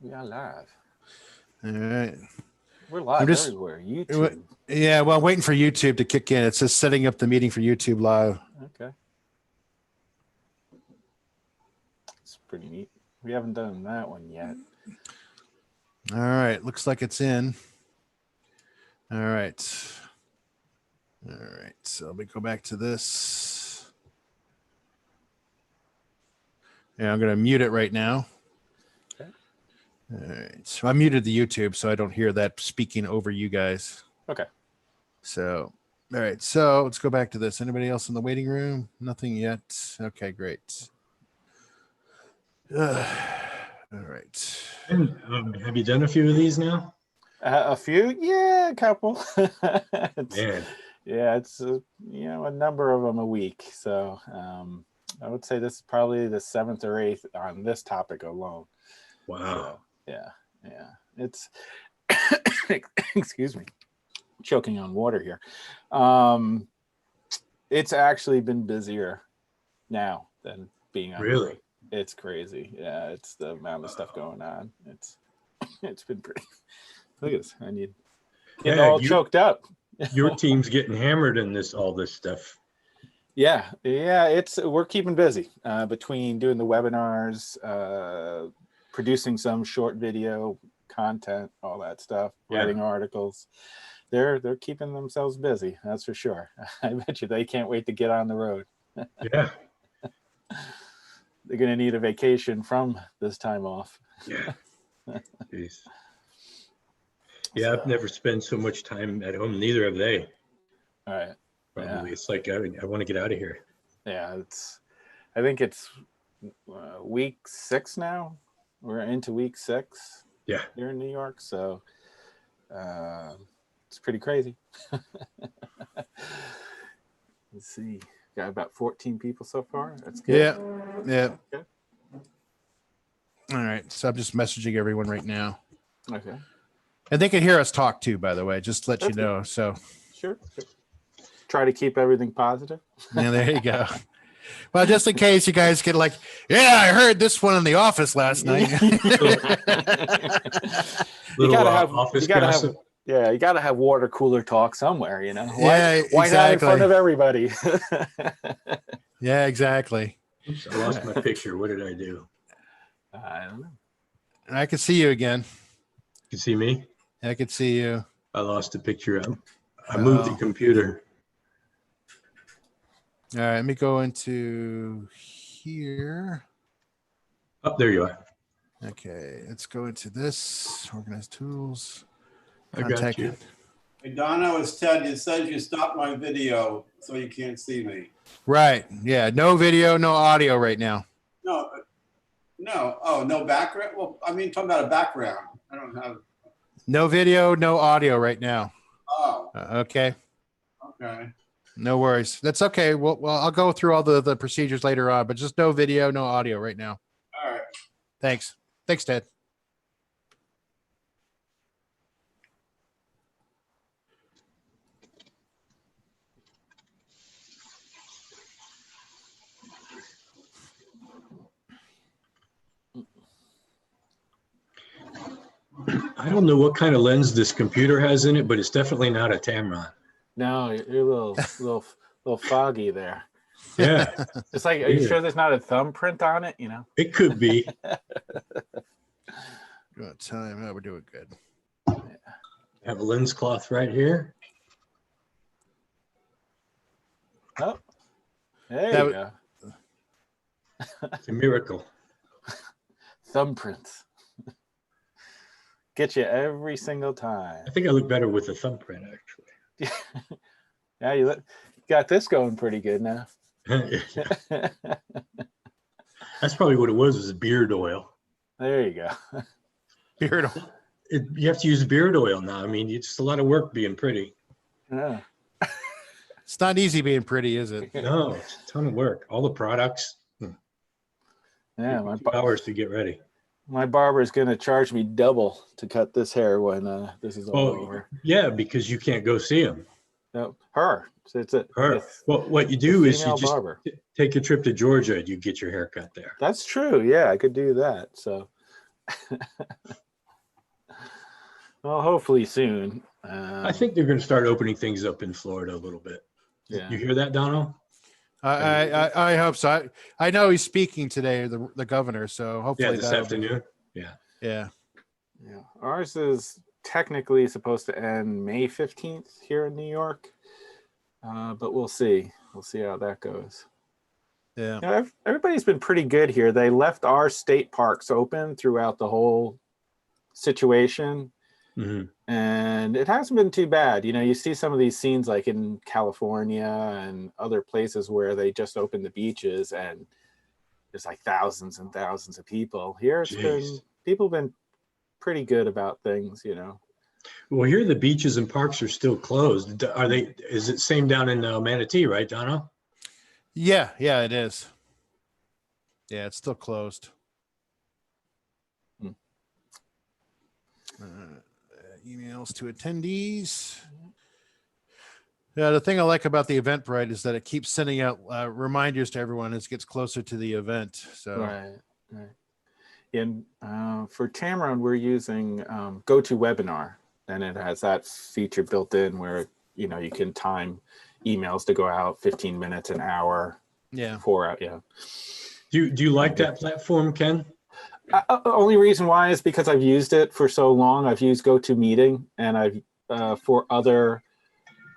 We are live. All right. We're live everywhere. YouTube. Yeah, well, I'm waiting for YouTube to kick in. It says setting up the meeting for YouTube Live. Okay. It's pretty neat. We haven't done that one yet. All right. Looks like it's in. All right. All right. So let me go back to this. Yeah, I'm going to mute it right now. Okay. All right. So I muted the YouTube so I don't hear that speaking over you guys. Okay. So, all right. So let's go back to this. Anybody else in the waiting room? Nothing yet. Okay, great. All right. And, have you done a few of these now? A few? Yeah, a couple. Man. Yeah, it's a number of them a week. So I would say this is probably the 7th or 8th on this topic alone. Wow. So, yeah. It's excuse me, choking on water here. It's actually been busier now than being on really break. It's crazy. Yeah, it's the amount of stuff going on. It's been pretty. Look at this. I need getting all choked up. Your team's getting hammered in all this stuff. Yeah. We're keeping busy between doing the webinars, producing some short video content, all that stuff, writing articles. They're keeping themselves busy. That's for sure. I bet you they can't wait to get on the road. Yeah. They're going to need a vacation from this time off. Yeah. Jeez. Yeah, I've never spent so much time at home. Neither have they. All right. Probably. Yeah. It's like I want to get out of here. Yeah, I think it's week 6 now. We're into week 6. Yeah. Here in New York, so it's pretty crazy. Let's see. Got about 14 people so far. That's good. Yeah. Okay. All right. So I'm just messaging everyone right now. Okay. And they can hear us talk too, by the way, just to let you know. Good. So sure. Try to keep everything positive. Yeah, there you go. Well, just in case you guys get like, yeah, I heard this one in the office last night. You gotta have water cooler talk somewhere, Why exactly. not in front of everybody? Yeah, exactly. Oops, I lost my picture. What did I do? I don't know. I can see you again. You can see me? I can see you. I lost a picture. I moved the computer. All right, let me go into here. Oh, there you are. Okay, let's go into this. Organize tools. I got you. Hey, Donna, it's Ted. It says you stopped my video, so you can't see me. Right. Yeah. No video, no audio right now. No. Oh, no background? Well, I mean, talking about a background. I don't have. No video, no audio right now. Oh. Okay. Okay. No worries. That's okay. Well, I'll go through all the procedures later on, but just no video, no audio right now. All right. Thanks. Thanks, Ted. I don't know what kind of lens this computer has in it, but it's definitely not a Tamron. No, you're a little foggy there. Yeah. It's like, are you sure there's not a thumbprint on it? It could be. Good time. Oh, we're doing good. Have a lens cloth right here. Oh, there you go. It's a miracle. Thumbprints. Get you every single time. I think I look better with a thumbprint, actually. Yeah, you got this going pretty good now. That's probably what it was beard oil. There you go. Beard oil. You have to use beard oil now. I mean, it's a lot of work being pretty. Yeah. It's not easy being pretty, is it? No, it's a ton of work. All the products. Yeah, 2 hours to get ready. My barber is going to charge me double to cut this hair when this is all over. Yeah, because you can't go see him. No, her. So it's her. Well, what you do is you just barber. take a trip to Georgia and you get your hair cut there. That's true. Yeah, I could do that. So Well, hopefully soon. I think they're going to start opening things up in Florida a little bit. Yeah. You hear that, Donald? I hope so. I know he's speaking today, the governor. So Yeah, hopefully this afternoon. Yeah. Yeah. Yeah. Ours is technically supposed to end May 15th here in New York. But we'll see. We'll see how that goes. Yeah. You know, everybody's been pretty good here. They left our state parks open throughout the whole situation. Mhm. And it hasn't been too bad. You know, you see some of these scenes like in California and other places where they just opened the beaches and there's like thousands and thousands of people. Here it's been, people have been pretty good about things, you know. Well, here the beaches and parks are still closed. Are they? Is it same down in Manatee, right, Donald? Yeah, it is. Yeah, it's still closed. Emails to attendees. Yeah, the thing I like about the Eventbrite is that it keeps sending out reminders to everyone as it gets closer to the event. So Right. And for Tamron, we're using GoToWebinar, and it has that feature built in where, you know, you can time emails to go out 15 minutes, an hour. Yeah. 4 out. Yeah. Do you like that platform, Ken? Only reason why is because I've used it for so long. I've used GoToMeeting, and I've for other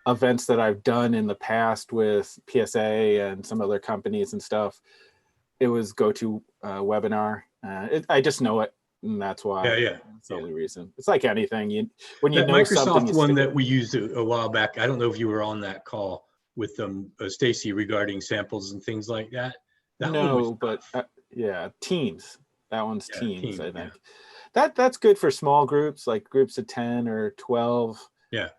events that I've done in the past with PSA and some other companies and stuff. It was GoToWebinar. I just know it, and that's why. Yeah. That's the only reason. It's like anything. When you That know something, Microsoft you one stick that it. we used a while back. I don't know if you were on that call with Stacy, regarding samples and things like that. That one was No, but yeah, Teams. That one's Yeah, Teams, Teams, I think. That's good for small groups, like groups of 10 or 12. Yeah.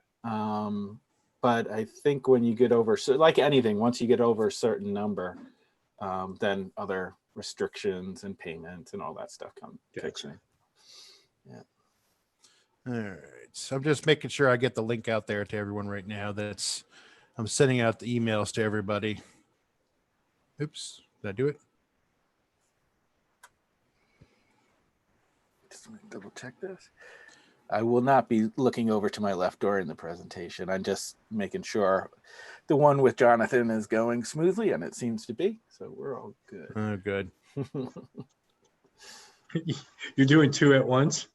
But I think when you get over, like anything, once you get over a certain number, then other restrictions and payments and all that stuff kicks in. Yeah. All right. So I'm just making sure I get the link out there to everyone right now. I'm sending out the emails to everybody. Oops. Did I do it? Just want to double check this. I will not be looking over to my left during the presentation. I'm just making sure the one with Jonathan is going smoothly, and it seems to be. So we're all good. Oh, good. You're doing two at once?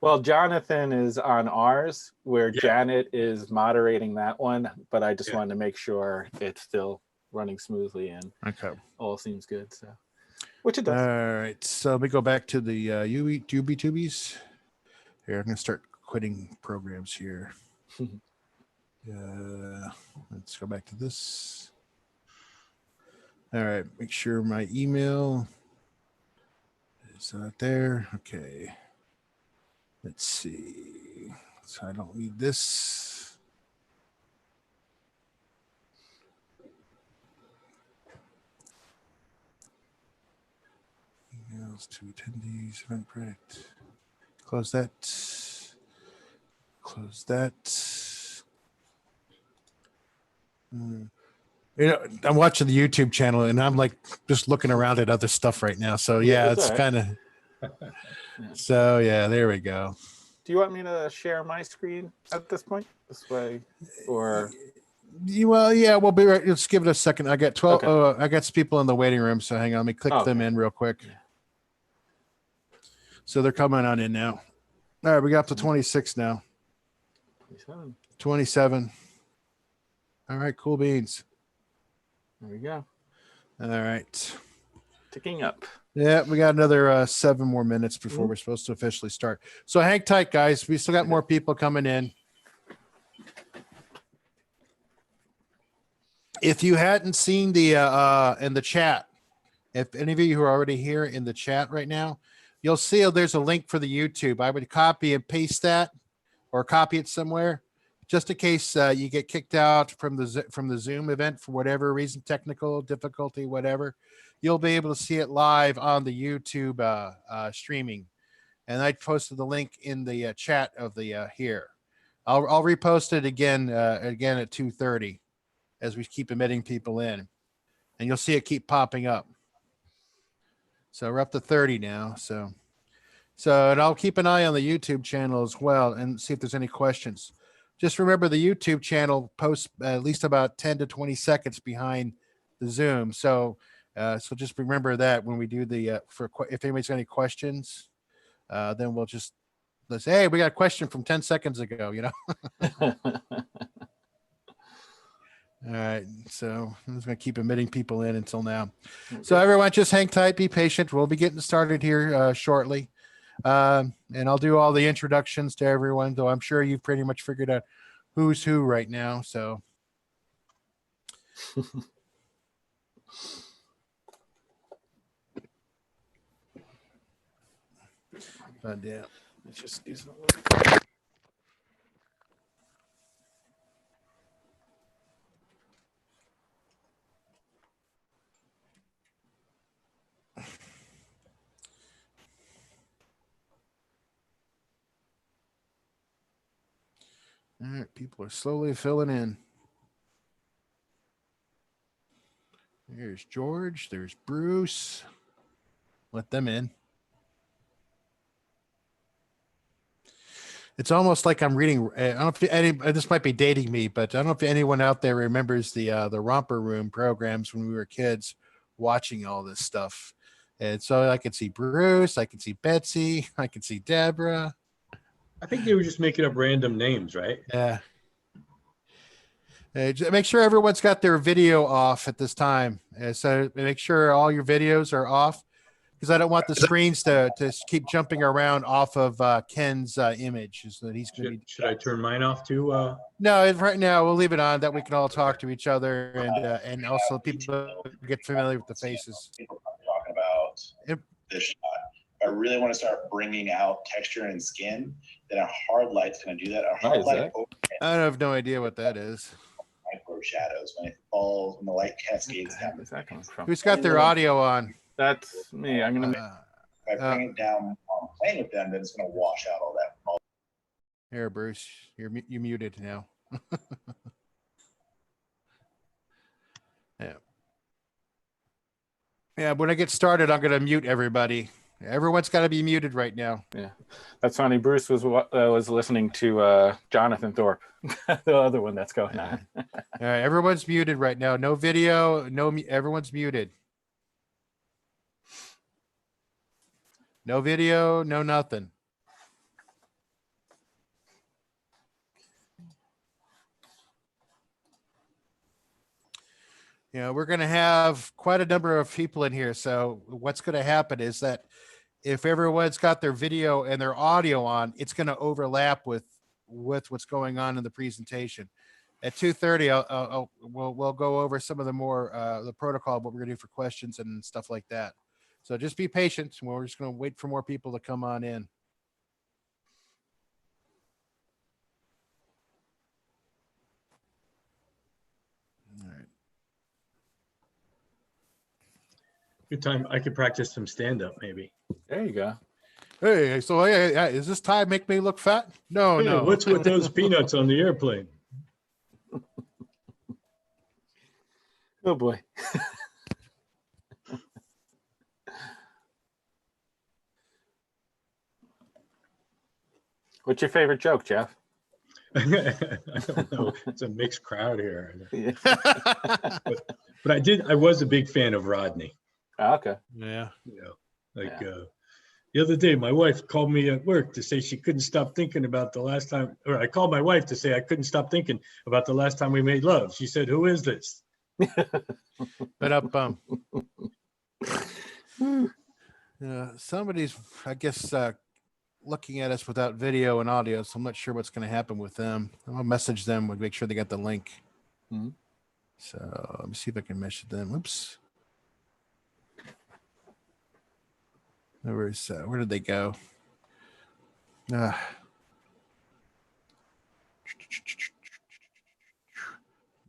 Well, Jonathan is on ours, where Janet is moderating that one, but I just wanted to make sure it's still running smoothly and all seems good. So, which it does. All right. So let me go back to the UBTubies. Here, I'm going to start quitting programs here. Let's go back to this. All right. Make sure my email is out there. Okay. Let's see. So I don't need this. Emails to attendees, Eventbrite. Close that. Close that. You know, I'm watching the YouTube channel and I'm like just looking around at other stuff right now. So yeah, it's kind of. So yeah, there we go. Do you want me to share my screen at this point? This way, or? Well, yeah, we'll be right. Let's give it a second. I got 12. Okay. I got some people in the waiting room. So hang on. Let me click them in real quick. Yeah. So they're coming on in now. All right, we got up to 26 now. 27. All right, cool beans. There we go. All right. Ticking up. Yeah, we got another 7 more minutes before we're supposed to officially start. So hang tight, guys. We still got more people coming in. If you hadn't seen the in the chat, if any of you who are already here in the chat right now, you'll see there's a link for the YouTube. I would copy and paste that, or copy it somewhere, just in case you get kicked out from the Zoom event for whatever reason, technical difficulty, whatever. You'll be able to see it live on the YouTube streaming. And I posted the link in the chat of the here. I'll repost it again at 2:30 as we keep admitting people in, and you'll see it keep popping up. So we're up to 30 now. So So, and I'll keep an eye on the YouTube channel as well and see if there's any questions. Just remember the YouTube channel posts at least about 10 to 20 seconds behind the Zoom. So, so just remember that when we do the, if anybody's got any questions, then let's say, hey, we got a question from 10 seconds ago, you know? All right, so I'm just going to keep admitting people in until now. Okay. So everyone just hang tight, be patient. We'll be getting started here shortly. And I'll do all the introductions to everyone, though I'm sure you've pretty much figured out who's who right now. So but yeah, Let's just do some. all right, people are slowly filling in. There's George, there's Bruce. Let them in. It's almost like I'm reading. I don't know if any. This might be dating me, but I don't know if anyone out there remembers the Romper Room programs when we were kids, watching all this stuff. And so I can see Bruce, I can see Betsy, I can see Deborah. I think they were just making up random names, right? Yeah. Just make sure everyone's got their video off at this time. So make sure all your videos are off, because I don't want the screens to keep jumping around off of Ken's image. So that he's going to be. Should I turn mine off too? No, right now we'll leave it on, that we can all talk to each other, and also people get familiar with the faces. People are talking about Yep. this shot. I really want to start bringing out texture and skin. Then a hard light's going to do that. A hard is light that? I have no idea what that is. micro shadows when it falls, when the light cascades down. Where's that coming from? Who's got their audio on? That's me. I'm gonna. If I bring it down while I'm playing with them, then it's going to wash out all that. Here, Bruce, you muted now. Yeah. Yeah, when I get started, I'm going to mute everybody. Everyone's got to be muted right now. Yeah, that's funny. Bruce was listening to Jonathan Thorpe, the other one that's going on. All right, everyone's muted right now. No video. Everyone's muted. No video. No nothing. You know, we're going to have quite a number of people in here. So what's going to happen is that if everyone's got their video and their audio on, it's going to overlap with what's going on in the presentation. At 2:30, we'll go over some of the more the protocol, what we're going to do for questions and stuff like that. So just be patient. We're just going to wait for more people to come on in. All right. Good time. I could practice some stand-up maybe. There you go. Hey, so hey, is this tie make me look fat? No, Hey, no. what's with those peanuts on the airplane? Oh boy. What's your favorite joke, Jeff? I don't know. It's a mixed crowd here. Yeah. But I was a big fan of Rodney. Okay. Yeah. You know, like the other day, my wife called me at work to say she couldn't stop thinking about the last time, or I called my wife to say I couldn't stop thinking about the last time we made love. She said, "Who is this?" But up, somebody's, I guess, looking at us without video and audio, so I'm not sure what's going to happen with them. I'll message them and make sure they got the link. Mm-hmm. So let me see if I can message them. Oops. Where did they go?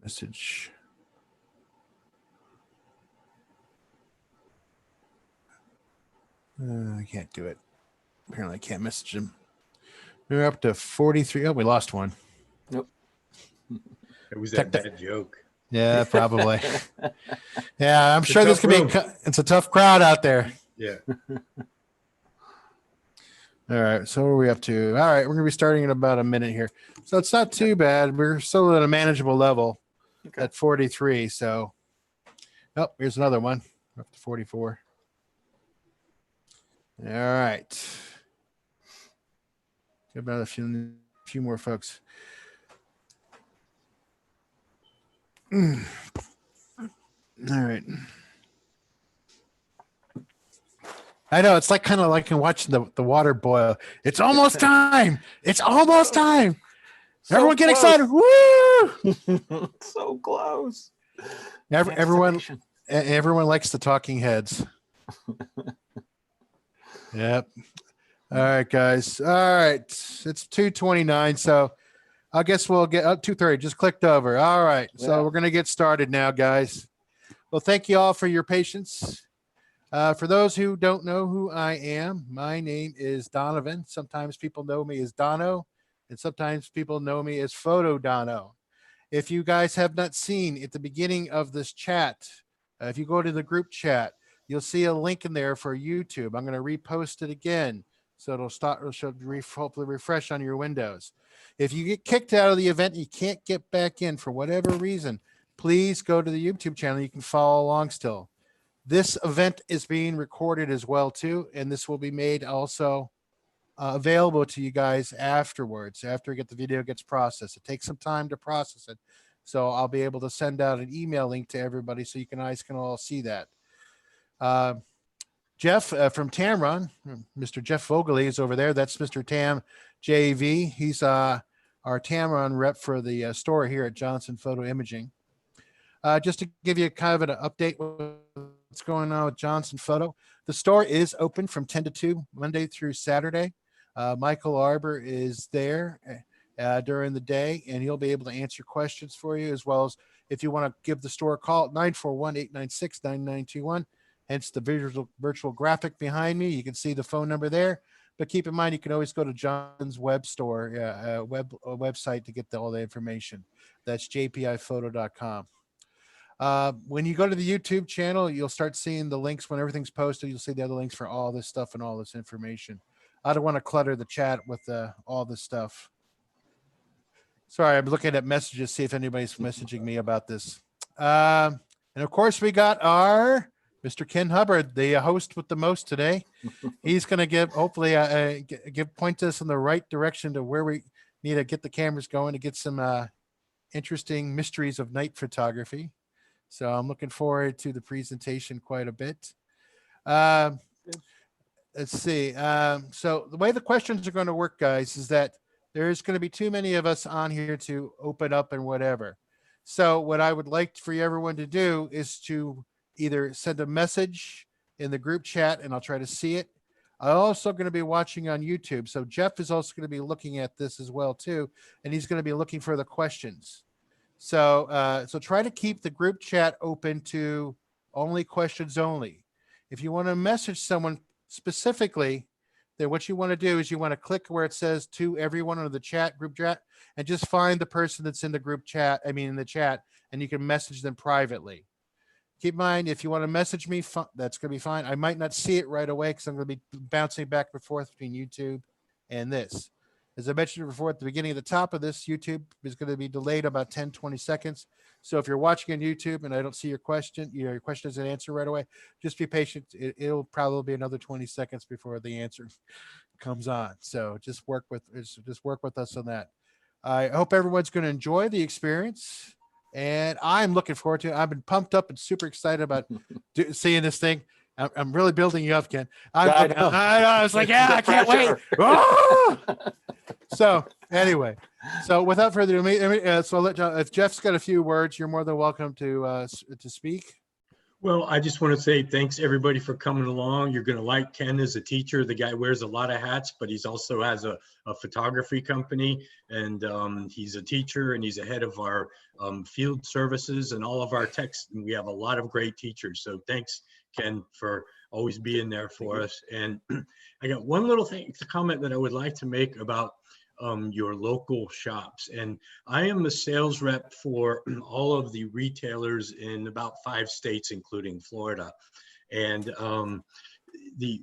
Message. I can't do it. Apparently, I can't message them. We're up to 43. Oh, we lost one. Nope. It was that bad joke. Yeah, probably. Yeah, I'm It's a sure this tough could be. It's a tough crowd out there. Yeah. All right. So what are we up to? All right. We're going to be starting in about a minute here. So it's not too bad. We're still at a manageable level Okay. at 43. So, oh, here's another one. Up to 44. All right. Got about a few more folks. All right. I know it's like kind of like watching the water boil. It's almost time. It's almost time. So Everyone get close. excited. Woo! So close. Everyone likes the talking heads. Yep. All right, guys. All right. It's 2:29. So I guess we'll get up 2:30. Just clicked over. All right. So Yeah. we're going to get started now, guys. Well, thank you all for your patience. For those who don't know who I am, my name is Donovan. Sometimes people know me as Dono, and sometimes people know me as Photo Dono. If you guys have not seen at the beginning of this chat, if you go to the group chat, you'll see a link in there for YouTube. I'm going to repost it again. So it'll hopefully refresh on your windows. If you get kicked out of the event, and you can't get back in for whatever reason, please go to the YouTube channel. You can follow along still. This event is being recorded as well too, and this will be made also available to you guys afterwards, after the video gets processed. It takes some time to process it, so I'll be able to send out an email link to everybody so you guys can all see that. Jeff from Tamron, Mr. Jeff Vogeley is over there. That's Mr. Tam JV. He's our Tamron rep for the store here at Johnson Photo Imaging. Just to give you kind of an update what's going on with Johnson Photo. The store is open from 10 to 2, Monday through Saturday. Michael Arbor is there during the day, and he'll be able to answer questions for you, as well as if you want to give the store a call at 941-896-9921. Hence the virtual graphic behind me. You can see the phone number there. But keep in mind, you can always go to John's web store, website to get all the information. That's jpiphoto.com. When you go to the YouTube channel, you'll start seeing the links when everything's posted. You'll see the other links for all this stuff and all this information. I don't want to clutter the chat with all this stuff. Sorry, I'm looking at messages, see if anybody's messaging me about this. And of course, we got our Mr. Ken Hubbard, the host with the most today. He's going to give, hopefully, point us in the right direction to where we need to get the cameras going to get some interesting mysteries of night photography. So I'm looking forward to the presentation quite a bit. Let's see. So the way the questions are going to work, guys, is that there's going to be too many of us on here to open up and whatever. So what I would like for everyone to do is to either send a message in the group chat, and I'll try to see it. I'm also going to be watching on YouTube. So Jeff is also going to be looking at this as well, too, and he's going to be looking for the questions. So try to keep the group chat open to only questions only. If you want to message someone specifically, then what you want to do is you want to click where it says to everyone on the group chat, and just find the person that's in the group chat, in the chat, and you can message them privately. Keep in mind, if you want to message me, that's going to be fine. I might not see it right away because I'm going to be bouncing back and forth between YouTube and this. As I mentioned before at the beginning of the top of this, YouTube is going to be delayed about 10, 20 seconds. So if you're watching on YouTube and I don't see your question, your question isn't answered right away, just be patient. It'll probably be another 20 seconds before the answer comes on. So just work with us on that. I hope everyone's going to enjoy the experience, and I'm looking forward to it. I've been pumped up and super excited about seeing this thing. I'm really building you up, Ken. I was like, yeah, I can't wait. Oh! So anyway, so without further ado, so if Jeff's got a few words, you're more than welcome to speak. Well, I just want to say thanks everybody for coming along. You're going to like Ken as a teacher. The guy wears a lot of hats, but he's also has a photography company, and he's a teacher, and he's a head of our field services and all of our techs. And we have a lot of great teachers. So thanks, Ken, for always being there for us. And I got one little thing, a comment that I would like to make about your local shops. And I am a sales rep for all of the retailers in about 5 states, including Florida. And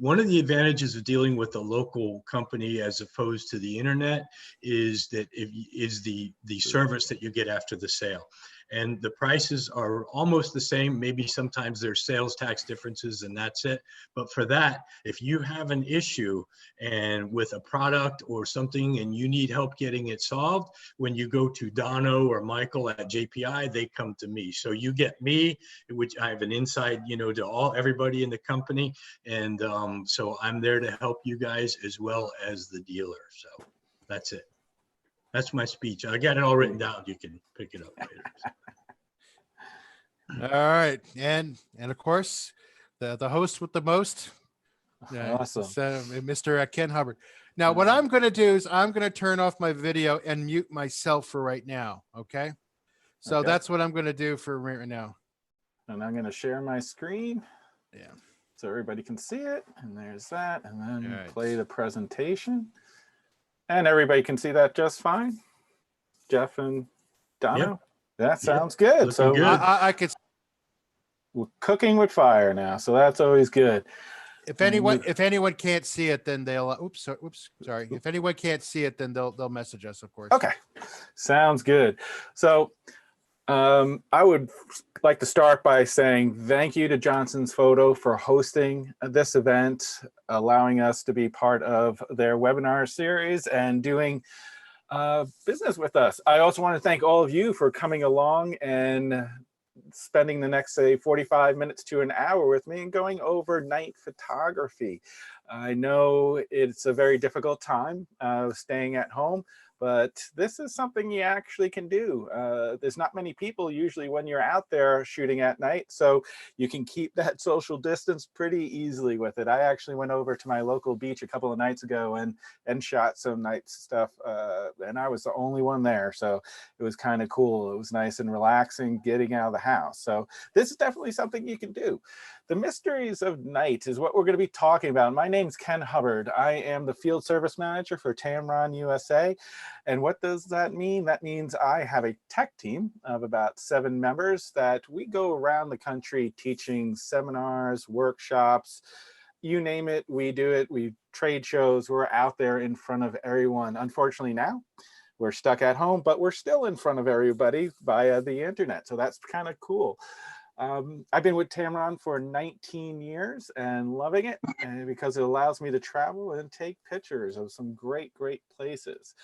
one of the advantages of dealing with a local company as opposed to the internet is that the service that you get after the sale. And the prices are almost the same. Maybe sometimes there's sales tax differences and that's it. But for that, if you have an issue and with a product or something and you need help getting it solved, when you go to Dono or Michael at JPI, they come to me. So you get me, which I have an inside, to everybody in the company. And so I'm there to help you guys as well as the dealer. So that's it. That's my speech. I got it all written down. You can pick it up later. All right, and of course, the host with the most, Awesome. Mr. Ken Hubbard. Now, what I'm going to do is I'm going to turn off my video and mute myself for right now. Okay, so Okay. that's what I'm going to do for right now. And I'm going to share my screen. Yeah. So everybody can see it. And there's that. And then All right. play the presentation. And everybody can see that just fine. Jeff and Dono. Yep. That sounds good. Looking So good. I could. we're cooking with fire now. So that's always good. If anyone can't see it, then they'll. Oops, sorry. If anyone can't see it, then they'll message us, of course. Okay. Sounds good. So I would like to start by saying thank you to Johnson's Photo for hosting this event, allowing us to be part of their webinar series and doing business with us. I also want to thank all of you for coming along and spending the next, say, 45 minutes to an hour with me and going over night photography. I know it's a very difficult time staying at home, but this is something you actually can do. There's not many people usually when you're out there shooting at night, so you can keep that social distance pretty easily with it. I actually went over to my local beach a couple of nights ago and shot some night stuff, and I was the only one there, so it was kind of cool. It was nice and relaxing getting out of the house. So this is definitely something you can do. The mysteries of night is what we're going to be talking about. My name's Ken Hubbard. I am the field service manager for Tamron USA. And what does that mean? That means I have a tech team of about 7 members that we go around the country teaching seminars, workshops, you name it, we do it. We trade shows, we're out there in front of everyone. Unfortunately now, we're stuck at home, but we're still in front of everybody via the internet. So that's kind of cool. I've been with Tamron for 19 years and loving it, and because it allows me to travel and take pictures of some great places.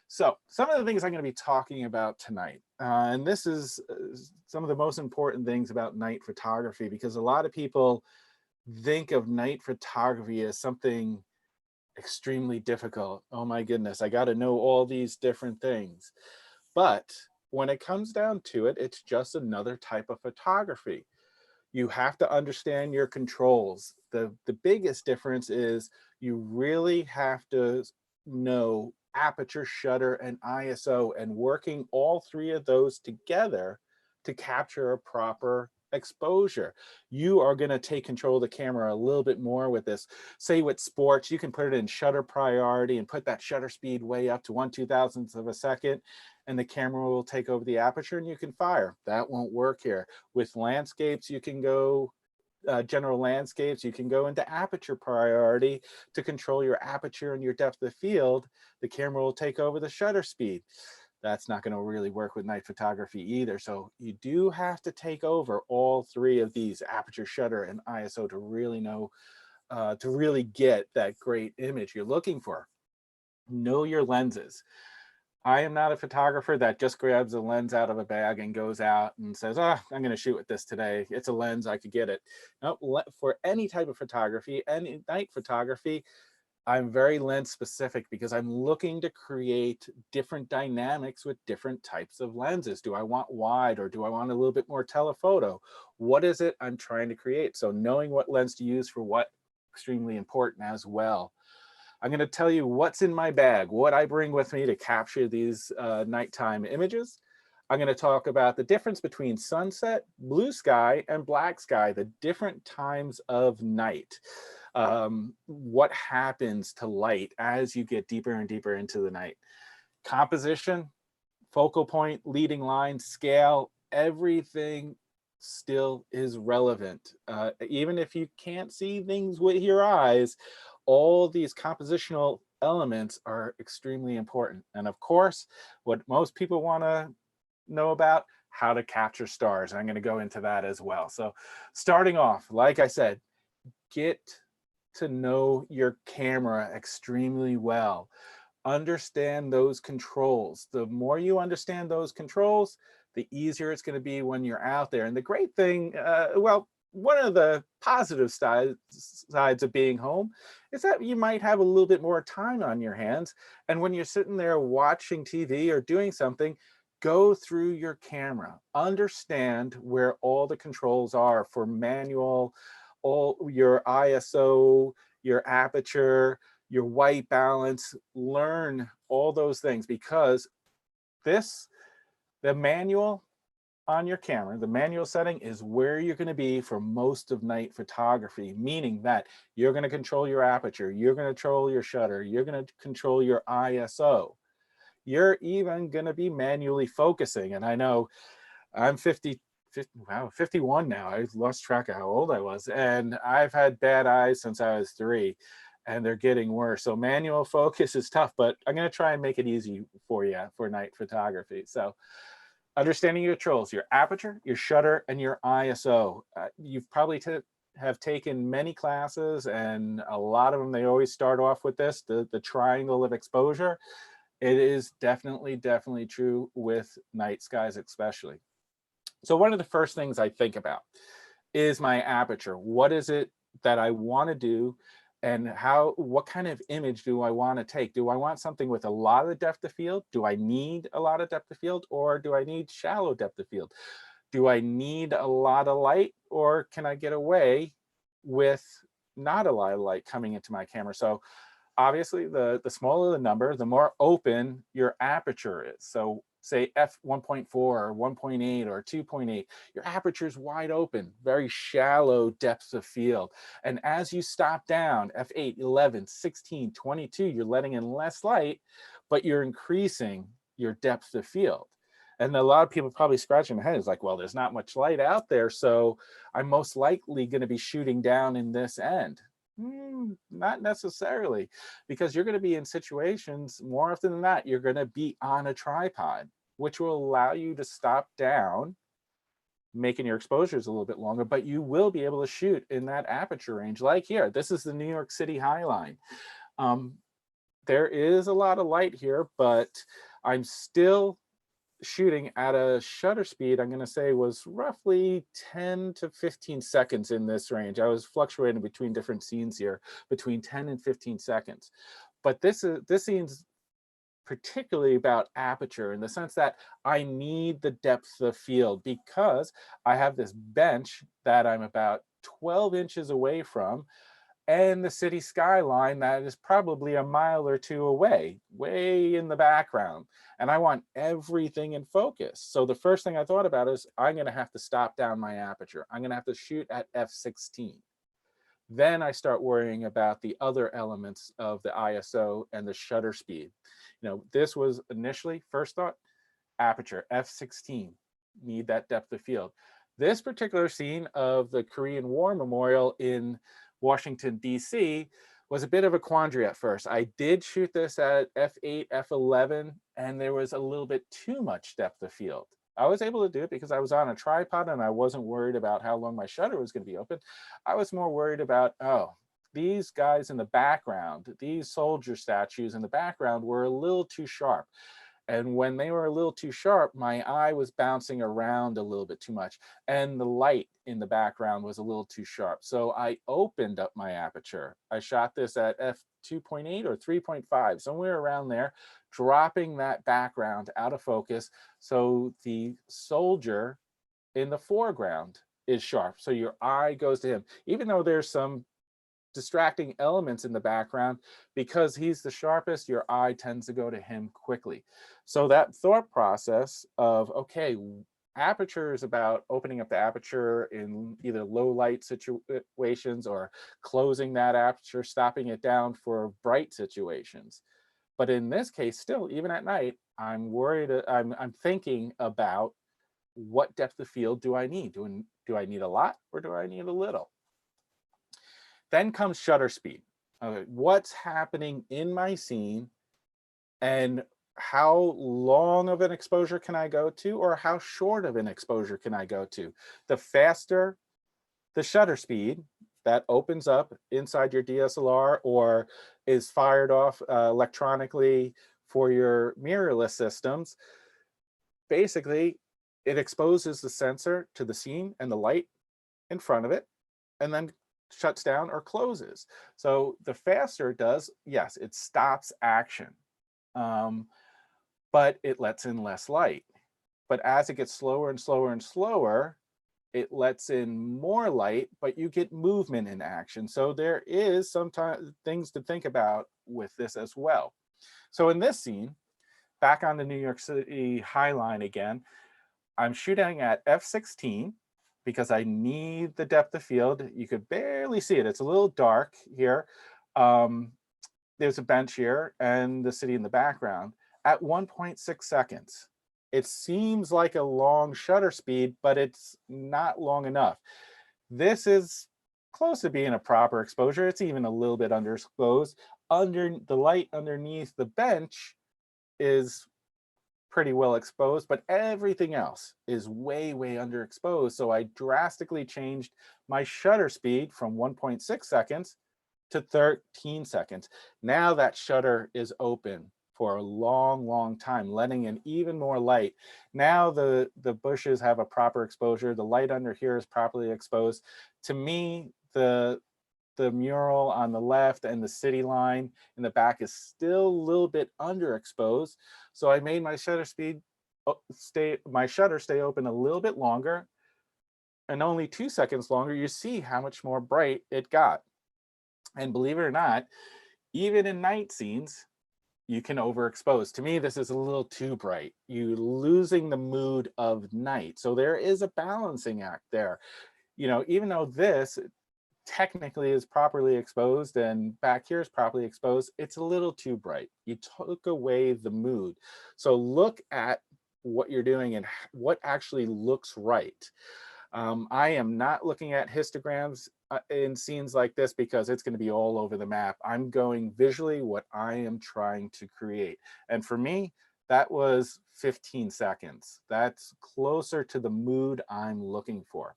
So some of the things I'm going to be talking about tonight, and this is some of the most important things about night photography, because a lot of people think of night photography as something extremely difficult. Oh my goodness, I got to know all these different things. But when it comes down to it, it's just another type of photography. You have to understand your controls. The biggest difference is you really have to know aperture, shutter, and ISO, and working all 3 of those together to capture a proper exposure. You are going to take control of the camera a little bit more with this. Say with sports, you can put it in shutter priority and put that shutter speed way up to 1/2000th of a second, and the camera will take over the aperture and you can fire. That won't work here. With landscapes, you can go general landscapes, you can go into aperture priority to control your aperture and your depth of field. The camera will take over the shutter speed. That's not going to really work with night photography either. So you do have to take over all 3 of these, aperture, shutter, and ISO, to really know, to really get that great image you're looking for. Know your lenses. I am not a photographer that just grabs a lens out of a bag and goes out and says, I'm going to shoot with this today. It's a lens, I could get it. No, for any type of photography, any night photography, I'm very lens specific because I'm looking to create different dynamics with different types of lenses. Do I want wide or do I want a little bit more telephoto? What is it I'm trying to create? So knowing what lens to use for what, extremely important as well. I'm going to tell you what's in my bag, what I bring with me to capture these nighttime images. I'm going to talk about the difference between sunset, blue sky, and black sky, the different times of night. What happens to light as you get deeper and deeper into the night. Composition, focal point, leading line, scale, everything still is relevant. Even if you can't see things with your eyes, all these compositional elements are extremely important. And of course, what most people want to know about, how to capture stars. I'm going to go into that as well. So starting off, like I said, get to know your camera extremely well. Understand those controls. The more you understand those controls, the easier it's going to be when you're out there. And the great thing, well, one of the positive sides of being home is that you might have a little bit more time on your hands. And when you're sitting there watching TV or doing something, go through your camera, understand where all the controls are for manual, all your ISO, your aperture, your white balance, learn all those things, because the manual on your camera, the manual setting is where you're going to be for most of night photography, meaning that you're going to control your aperture, you're going to control your shutter, you're going to control your ISO. You're even going to be manually focusing. And I know I'm 51 now. I lost track of how old I was. And I've had bad eyes since I was 3, and they're getting worse. So manual focus is tough, but I'm going to try and make it easy for you for night photography. So understanding your controls, your aperture, your shutter, and your ISO. You've probably have taken many classes, and a lot of them, they always start off with this, the triangle of exposure. It is definitely true with night skies especially. So one of the first things I think about is my aperture. What is it that I want to do, and what kind of image do I want to take? Do I want something with a lot of depth of field? Do I need a lot of depth of field, or do I need shallow depth of field? Do I need a lot of light, or can I get away with not a lot of light coming into my camera? So obviously, the smaller the number, the more open your aperture is. So say f1.4 or 1.8 or 2.8, your aperture is wide open, very shallow depths of field. And as you stop down, f8, 11, 16, 22, you're letting in less light, but you're increasing your depth of field. And a lot of people probably scratching their heads like, well, there's not much light out there, so I'm most likely going to be shooting down in this end. Not necessarily, because you're going to be in situations, more often than not, you're going to be on a tripod, which will allow you to stop down, making your exposures a little bit longer, but you will be able to shoot in that aperture range. Like here, this is the New York City High Line. There is a lot of light here, but I'm still shooting at a shutter speed, I'm going to say, was roughly 10 to 15 seconds in this range. I was fluctuating between different scenes here, between 10 and 15 seconds. But this scene's particularly about aperture, in the sense that I need the depth of field, because I have this bench that I'm about 12 inches away from, and the city skyline that is probably a mile or 2 away, way in the background. And I want everything in focus. So the first thing I thought about is I'm going to have to stop down my aperture. I'm going to have to shoot at f16. Then I start worrying about the other elements of the ISO and the shutter speed. This was initially, first thought, aperture, f16, need that depth of field. This particular scene of the Korean War Memorial in Washington, D.C. was a bit of a quandary at first. I did shoot this at f8, f11, and there was a little bit too much depth of field. I was able to do it because I was on a tripod and I wasn't worried about how long my shutter was going to be open. I was more worried about, these guys in the background, these soldier statues in the background were a little too sharp. And when they were a little too sharp, my eye was bouncing around a little bit too much. And the light in the background was a little too sharp. So I opened up my aperture. I shot this at f2.8 or 3.5, somewhere around there, dropping that background out of focus. So the soldier in the foreground is sharp. So your eye goes to him, even though there's some distracting elements in the background. Because he's the sharpest, your eye tends to go to him quickly. So that thought process of, okay, aperture is about opening up the aperture in either low light situations or closing that aperture, stopping it down for bright situations. But in this case, still, even at night, I'm worried, I'm thinking about what depth of field do I need? Do I need a lot or do I need a little? Then comes shutter speed. Okay, what's happening in my scene and how long of an exposure can I go to, or how short of an exposure can I go to? The faster the shutter speed that opens up inside your DSLR or is fired off electronically for your mirrorless systems, basically it exposes the sensor to the scene and the light in front of it, and then shuts down or closes. So the faster it does, yes, it stops action, but it lets in less light. But as it gets slower and slower and slower, it lets in more light, but you get movement in action. So there is sometimes things to think about with this as well. So in this scene, back on the New York City High Line again, I'm shooting at f/16 because I need the depth of field. You could barely see it. It's a little dark here. There's a bench here and the city in the background at 1.6 seconds. It seems like a long shutter speed, but it's not long enough. This is close to being a proper exposure. It's even a little bit underexposed. The light underneath the bench is pretty well exposed, but everything else is way, way underexposed. So I drastically changed my shutter speed from 1.6 seconds to 13 seconds. Now that shutter is open for a long, long time, letting in even more light. Now the bushes have a proper exposure. The light under here is properly exposed. To me, the mural on the left and the city line in the back is still a little bit underexposed. So I made my shutter speed stay open a little bit longer, and only 2 seconds longer. You see how much more bright it got. And believe it or not, even in night scenes, you can overexpose. To me, this is a little too bright. You're losing the mood of night. So there is a balancing act there. You know, even though this technically is properly exposed and back here is properly exposed, it's a little too bright. You took away the mood. So look at what you're doing and what actually looks right. I am not looking at histograms in scenes like this because it's going to be all over the map. I'm going visually what I am trying to create. And for me, that was 15 seconds. That's closer to the mood I'm looking for.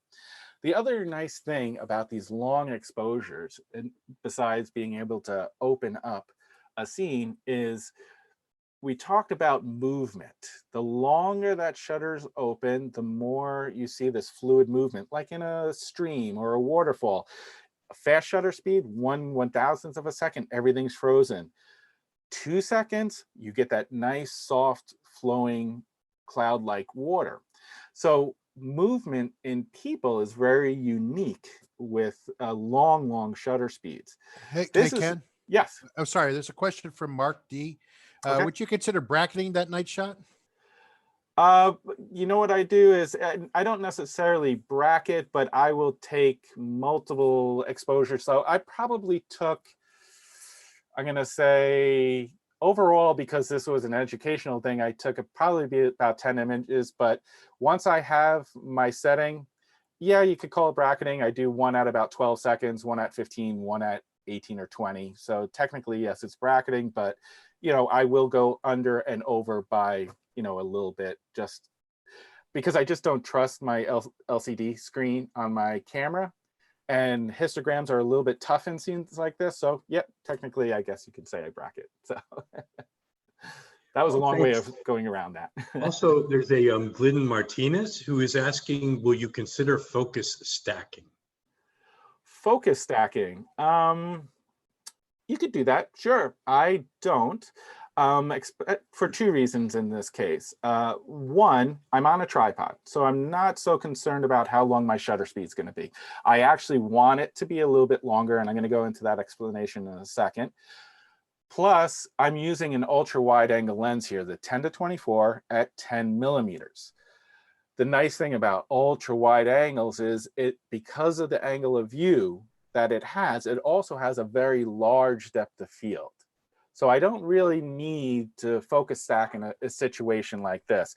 The other nice thing about these long exposures, and besides being able to open up a scene, is we talked about movement. The longer that shutter's open, the more you see this fluid movement, like in a stream or a waterfall. A fast shutter speed, 1/1000th of a second, everything's frozen. 2 seconds, you get that nice, soft, flowing cloud-like water. So movement in people is very unique with long, long shutter speeds. Hey, This hey is, Ken. yes. Oh, sorry. There's a question from Mark D. Okay. Would you consider bracketing that night shot? You know what I do is I don't necessarily bracket, but I will take multiple exposures. So I probably took, I'm going to say overall, because this was an educational thing, I took probably be about 10 images. But once I have my setting, yeah, you could call it bracketing. I do one at about 12 seconds, one at 15, one at 18 or 20. So technically, yes, it's bracketing, but you know, I will go under and over by, you know, a little bit, just because I just don't trust my LCD screen on my camera, and histograms are a little bit tough in scenes like this. So yep, technically, I guess you could say I bracket. So that was a long way of going around that. Also, there's a Glidden Martinez who is asking, will you consider focus stacking? Focus stacking. You could do that, sure. I don't, for two reasons in this case. One, I'm on a tripod, so I'm not so concerned about how long my shutter speed is going to be. I actually want it to be a little bit longer, and I'm going to go into that explanation in a second. Plus, I'm using an ultra wide angle lens here, the 10-24 at 10 millimeters. The nice thing about ultra wide angles is because of the angle of view that it also has a very large depth of field. So I don't really need to focus stack in a situation like this.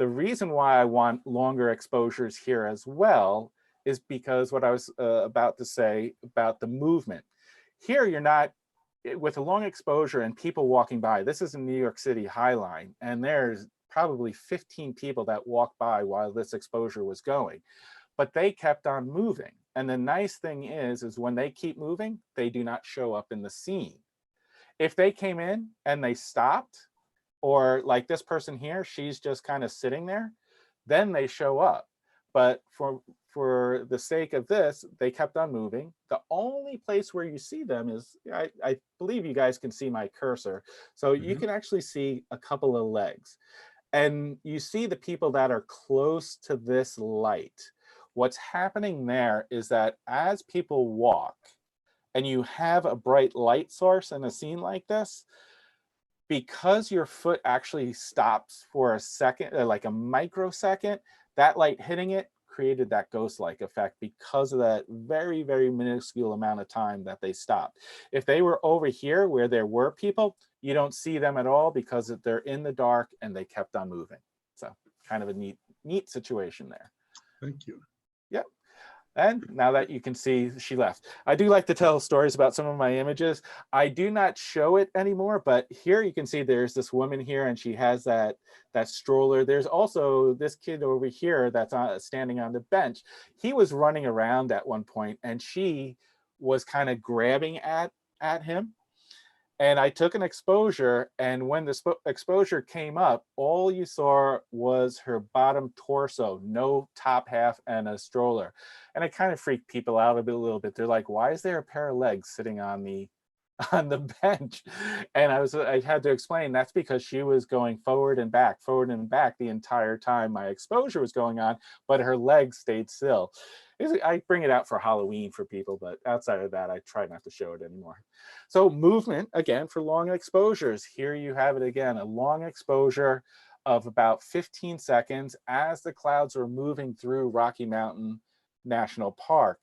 The reason why I want longer exposures here as well is because what I was about to say about the movement. Here, you're not, with a long exposure and people walking by, this is in New York City High Line, and there's probably 15 people that walked by while this exposure was going, but they kept on moving. And the nice thing is when they keep moving, they do not show up in the scene. If they came in and they stopped, or like this person here, she's just kind of sitting there, then they show up. But for the sake of this, they kept on moving. The only place where you see them is, I believe you guys can see my cursor. So you can actually see a couple of legs. And you see the people that are close to this light. What's happening there is that as people walk and you have a bright light source in a scene like this, because your foot actually stops for a second, like a microsecond, that light hitting it created that ghost-like effect because of that very, very minuscule amount of time that they stopped. If they were over here where there were people, you don't see them at all because they're in the dark and they kept on moving. So kind of a neat situation there. Thank you. Yep. And now that you can see, she left. I do like to tell stories about some of my images. I do not show it anymore, but here you can see there's this woman here and she has that stroller. There's also this kid over here that's standing on the bench. He was running around at one point and she was kind of grabbing at him. And I took an exposure, and when the exposure came up, all you saw was her bottom torso, no top half, and a stroller. And it kind of freaked people out a little bit. They're like, why is there a pair of legs sitting on the bench? And I had to explain that's because she was going forward and back the entire time my exposure was going on, but her legs stayed still. I bring it out for Halloween for people, but outside of that, I try not to show it anymore. So movement, again, for long exposures. Here you have it again, a long exposure of about 15 seconds as the clouds are moving through Rocky Mountain National Park.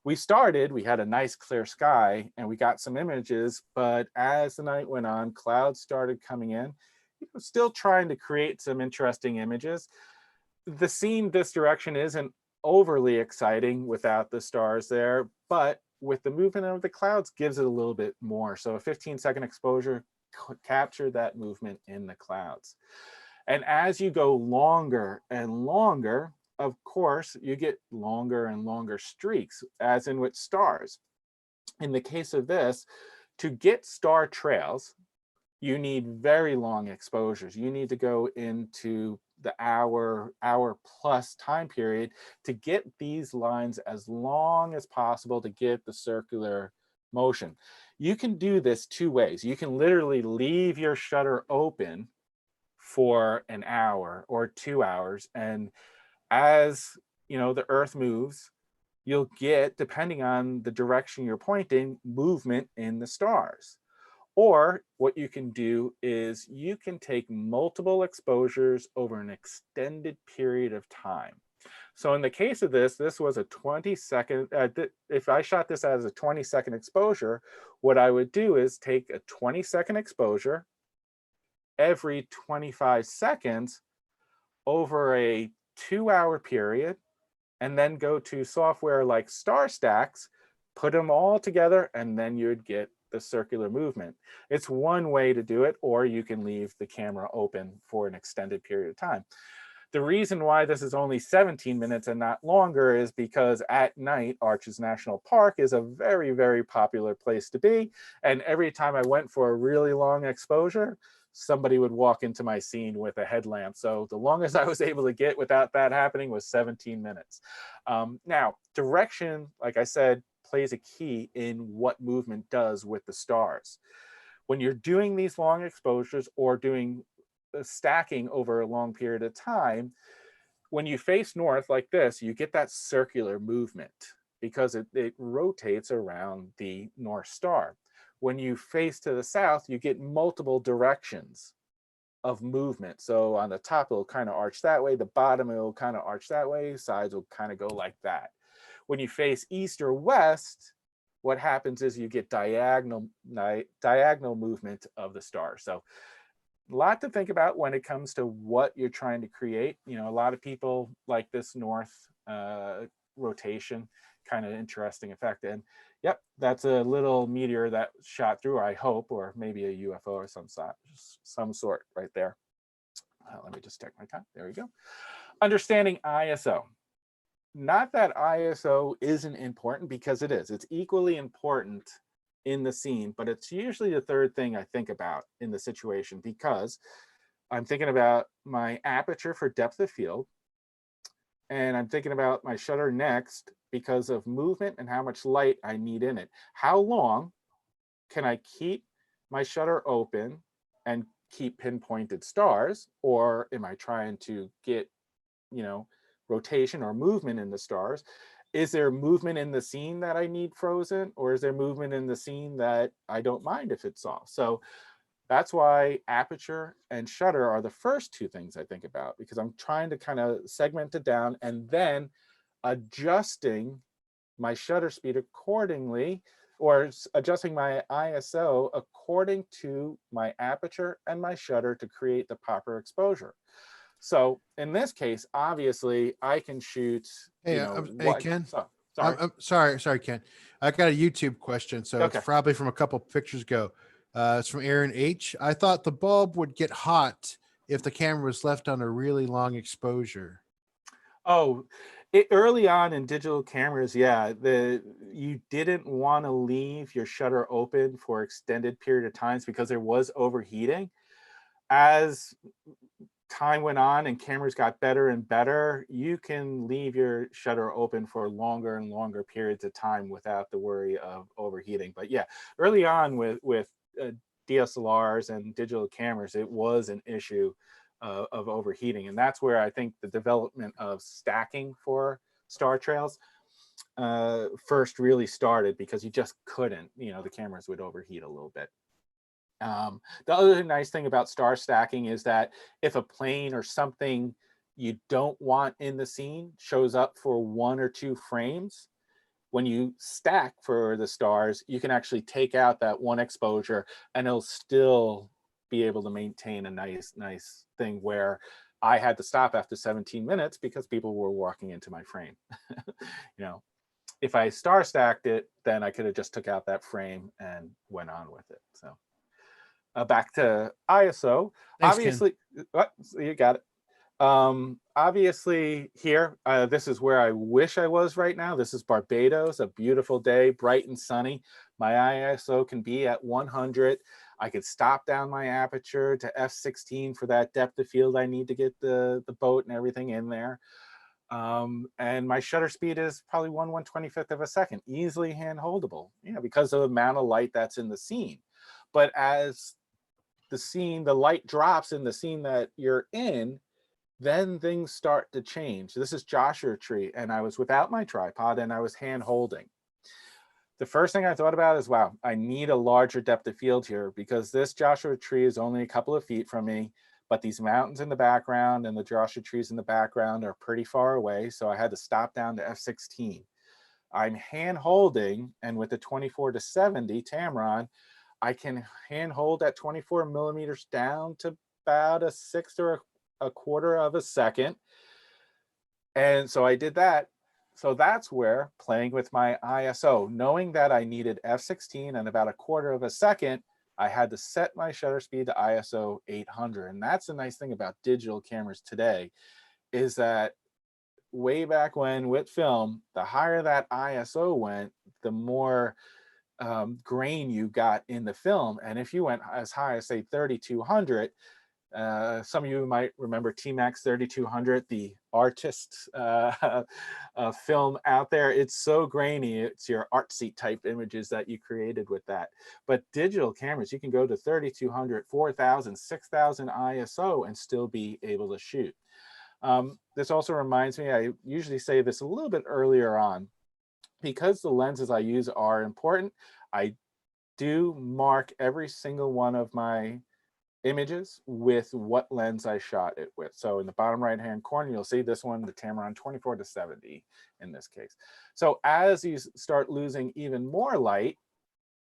We had a nice clear sky and we got some images, but as the night went on, clouds started coming in, still trying to create some interesting images. The scene this direction isn't overly exciting without the stars there, but with the movement of the clouds gives it a little bit more. So a 15-second exposure captured that movement in the clouds. And as you go longer and longer, of course, you get longer and longer streaks, as in with stars. In the case of this, to get star trails, you need very long exposures. You need to go into the hour plus time period to get these lines as long as possible to get the circular motion. You can do this two ways. You can literally leave your shutter open for an hour or 2 hours, and as the Earth moves, you'll get, depending on the direction you're pointing, movement in the stars. Or what you can do is you can take multiple exposures over an extended period of time. So in the case of this was a 20-second, if I shot this as a 20-second exposure, what I would do is take a 20-second exposure every 25 seconds over a 2-hour period, and then go to software like Star Stacks, put them all together, and then you'd get the circular movement. It's one way to do it, or you can leave the camera open for an extended period of time. The reason why this is only 17 minutes and not longer is because at night, Arches National Park is a very, very popular place to be. And every time I went for a really long exposure, somebody would walk into my scene with a headlamp. So the longest I was able to get without that happening was 17 minutes. Now, direction, like I said, plays a key in what movement does with the stars. When you're doing these long exposures or doing stacking over a long period of time, when you face north like this, you get that circular movement because it rotates around the North Star. When you face to the south, you get multiple directions of movement. So on the top, it'll kind of arch that way. The bottom, it'll kind of arch that way. Sides will kind of go like that. When you face east or west, what happens is you get diagonal movement of the star. So A lot to think about when it comes to what you're trying to create. You know, a lot of people like this north rotation, kind of interesting effect. And yep, that's a little meteor that shot through, I hope, or maybe a UFO or some sort right there. Let me just check my time. There we go. Understanding ISO. Not that ISO isn't important, because it is. It's equally important in the scene, but it's usually the third thing I think about in the situation, because I'm thinking about my aperture for depth of field, and I'm thinking about my shutter next because of movement and how much light I need in it. How long can I keep my shutter open and keep pinpointed stars, or am I trying to get, you know, rotation or movement in the stars? Is there movement in the scene that I need frozen, or is there movement in the scene that I don't mind if it's off? So that's why aperture and shutter are the first two things I think about, because I'm trying to kind of segment it down and then adjusting my shutter speed accordingly, or adjusting my ISO according to my aperture and my shutter to create the proper exposure. So in this case, obviously, I can shoot, Hey, you know, hey, Ken. So, sorry. I'm sorry, Ken. I got a YouTube question, so Okay. it's probably from a couple pictures ago. It's from Aaron H. I thought the bulb would get hot if the camera was left on a really long exposure. Oh, early on in digital cameras, yeah, you didn't want to leave your shutter open for extended period of times because there was overheating. As time went on and cameras got better and better, you can leave your shutter open for longer and longer periods of time without the worry of overheating. But yeah, early on with DSLRs and digital cameras, it was an issue of overheating, and that's where I think the development of stacking for star trails first really started, because you just couldn't, you know, the cameras would overheat a little bit. The other nice thing about star stacking is that if a plane or something you don't want in the scene shows up for 1 or 2 frames, when you stack for the stars, you can actually take out that one exposure and it'll still be able to maintain a nice thing, where I had to stop after 17 minutes because people were walking into my frame. You know, if I star stacked it, then I could have just took out that frame and went on with it. So back to ISO. Thanks, Obviously, you got it. Obviously here, this is where I wish I was right now. This is Barbados, a beautiful day, bright and sunny. My ISO can be at 100. I could stop down my aperture to f16 for that depth of field I need to get the boat and everything in there. And my shutter speed is probably 1/125th of a second, easily hand holdable, you know, because of the amount of light that's in the scene. But as the light drops in the scene that you're in, then things start to change. This is Joshua Tree, and I was without my tripod and I was hand holding. The first thing I thought about is, wow, I need a larger depth of field here, because this Joshua Tree is only a couple of feet from me, but these mountains in the background and the Joshua trees in the background are pretty far away. So I had to stop down to f16. I'm hand holding, and with the 24-70 Tamron, I can hand hold at 24 millimeters down to about a sixth or a quarter of a second. And so I did that. So that's where playing with my ISO, knowing that I needed f16 and about a quarter of a second, I had to set my shutter speed to ISO 800. And that's the nice thing about digital cameras today, is that way back when with film, the higher that ISO went, the more grain you got in the film. And if you went as high as, say, 3200, some of you might remember T-Max 3200, the artist film out there. It's so grainy. It's your artsy type images that you created with that. But digital cameras, you can go to 3200, 4000, 6000 ISO and still be able to shoot. This also reminds me, I usually say this a little bit earlier on, because the lenses I use are important. I do mark every single one of my images with what lens I shot it with. So in the bottom right hand corner, you'll see this one, the Tamron 24-70 in this case. So as you start losing even more light,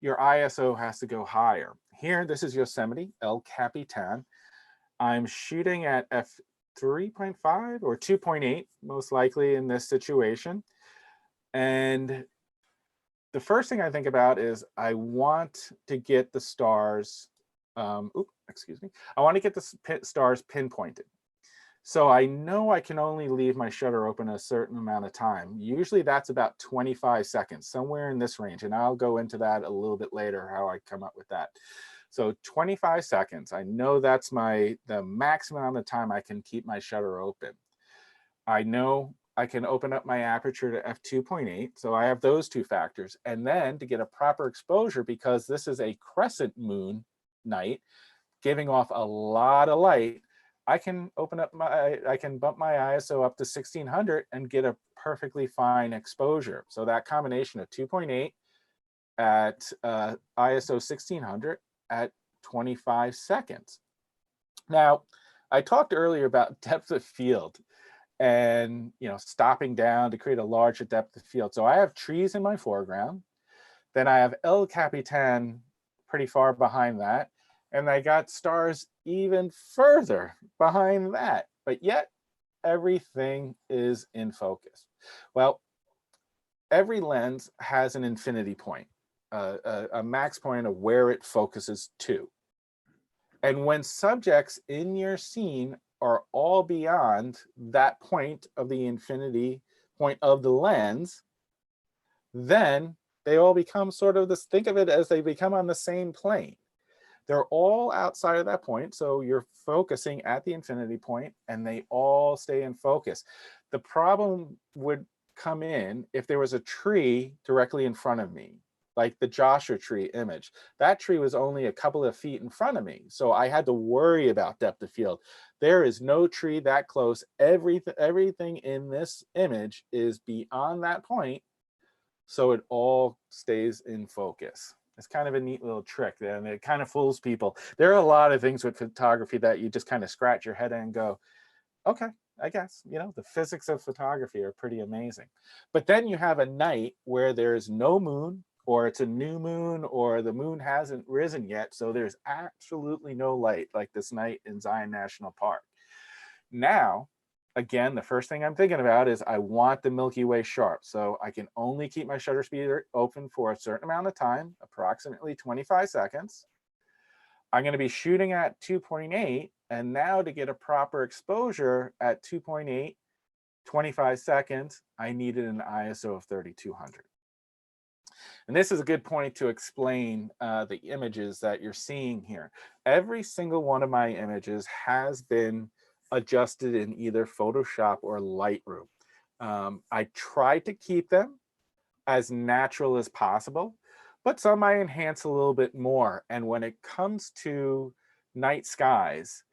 your ISO has to go higher. Here, this is Yosemite, El Capitan. I'm shooting at f3.5 or 2.8, most likely in this situation. And the first thing I think about is I want to get the stars, excuse me. I want to get the stars pinpointed. So I know I can only leave my shutter open a certain amount of time. Usually that's about 25 seconds, somewhere in this range. And I'll go into that a little bit later, how I come up with that. So 25 seconds, I know that's the maximum amount of time I can keep my shutter open. I know I can open up my aperture to f2.8. So I have those two factors. And then to get a proper exposure, because this is a crescent moon night, giving off a lot of light, I can bump my ISO up to 1600 and get a perfectly fine exposure. So that combination of 2.8 at ISO 1600 at 25 seconds. Now, I talked earlier about depth of field and stopping down to create a larger depth of field. So I have trees in my foreground. Then I have El Capitan pretty far behind that. And I got stars even further behind that, but yet everything is in focus. Well, every lens has an infinity point, a max point of where it focuses to. And when subjects in your scene are all beyond that point of the infinity point of the lens, then they all become sort of this, think of it as they become on the same plane. They're all outside of that point. So you're focusing at the infinity point and they all stay in focus. The problem would come in if there was a tree directly in front of me, like the Joshua tree image. That tree was only a couple of feet in front of me. So I had to worry about depth of field. There is no tree that close. Everything in this image is beyond that point. So it all stays in focus. It's kind of a neat little trick there, and it kind of fools people. There are a lot of things with photography that you just kind of scratch your head and go, okay, I guess, the physics of photography are pretty amazing. But then you have a night where there's no moon, or it's a new moon, or the moon hasn't risen yet. So there's absolutely no light, like this night in Zion National Park. Now, again, the first thing I'm thinking about is I want the Milky Way sharp. So I can only keep my shutter speed open for a certain amount of time, approximately 25 seconds. I'm going to be shooting at 2.8. And now to get a proper exposure at 2.8, 25 seconds, I needed an ISO of 3200. And this is a good point to explain the images that you're seeing here. Every single one of my images has been adjusted in either Photoshop or Lightroom. I try to keep them as natural as possible, but some I enhance a little bit more. And when it comes to night skies,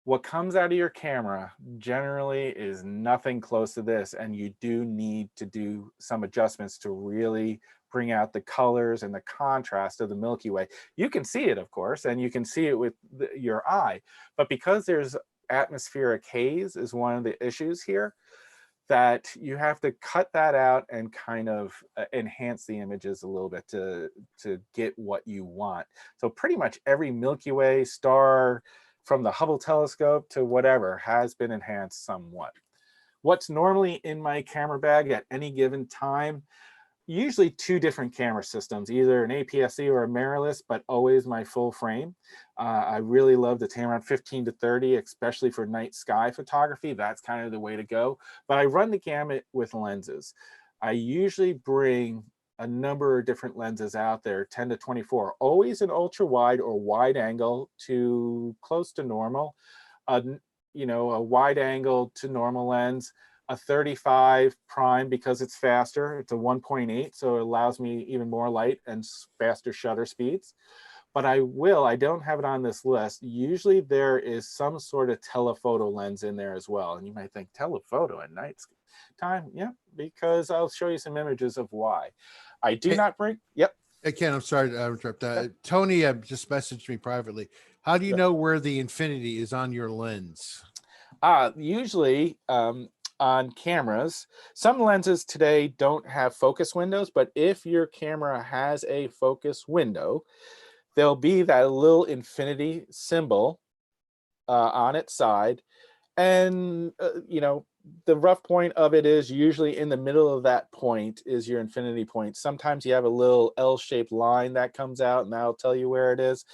what comes out of your camera generally is nothing close to this, and you do need to do some adjustments to really bring out the colors and the contrast of the Milky Way. You can see it, of course, and you can see it with your eye, but because there's atmospheric haze is one of the issues here, that you have to cut that out and kind of enhance the images a little bit to get what you want. So pretty much every Milky Way star, from the Hubble telescope to whatever, has been enhanced somewhat. What's normally in my camera bag at any given time? Usually two different camera systems, either an APS-C or a mirrorless, but always my full frame. I really love the Tamron 15 to 30, especially for night sky photography. That's kind of the way to go. But I run the gamut with lenses. I usually bring a number of different lenses out there, 10 to 24, always an ultra wide or wide angle to close to normal, a wide angle to normal lens, a 35 prime because it's faster. It's a 1.8, so it allows me even more light and faster shutter speeds. But I don't have it on this list. Usually there is some sort of telephoto lens in there as well. And you might think, telephoto at night time? Yeah, because I'll show you some images of why. I do not bring, yep. Hey, Ken, I'm sorry to interrupt. Tony just messaged me privately. How do you know where the infinity is on your lens? Usually on cameras, some lenses today don't have focus windows, but if your camera has a focus window, there'll be that little infinity symbol on its side. And, you know, the rough point of it is usually in the middle of that point is your infinity point. Sometimes you have a little L-shaped line that comes out and that'll tell you where it is.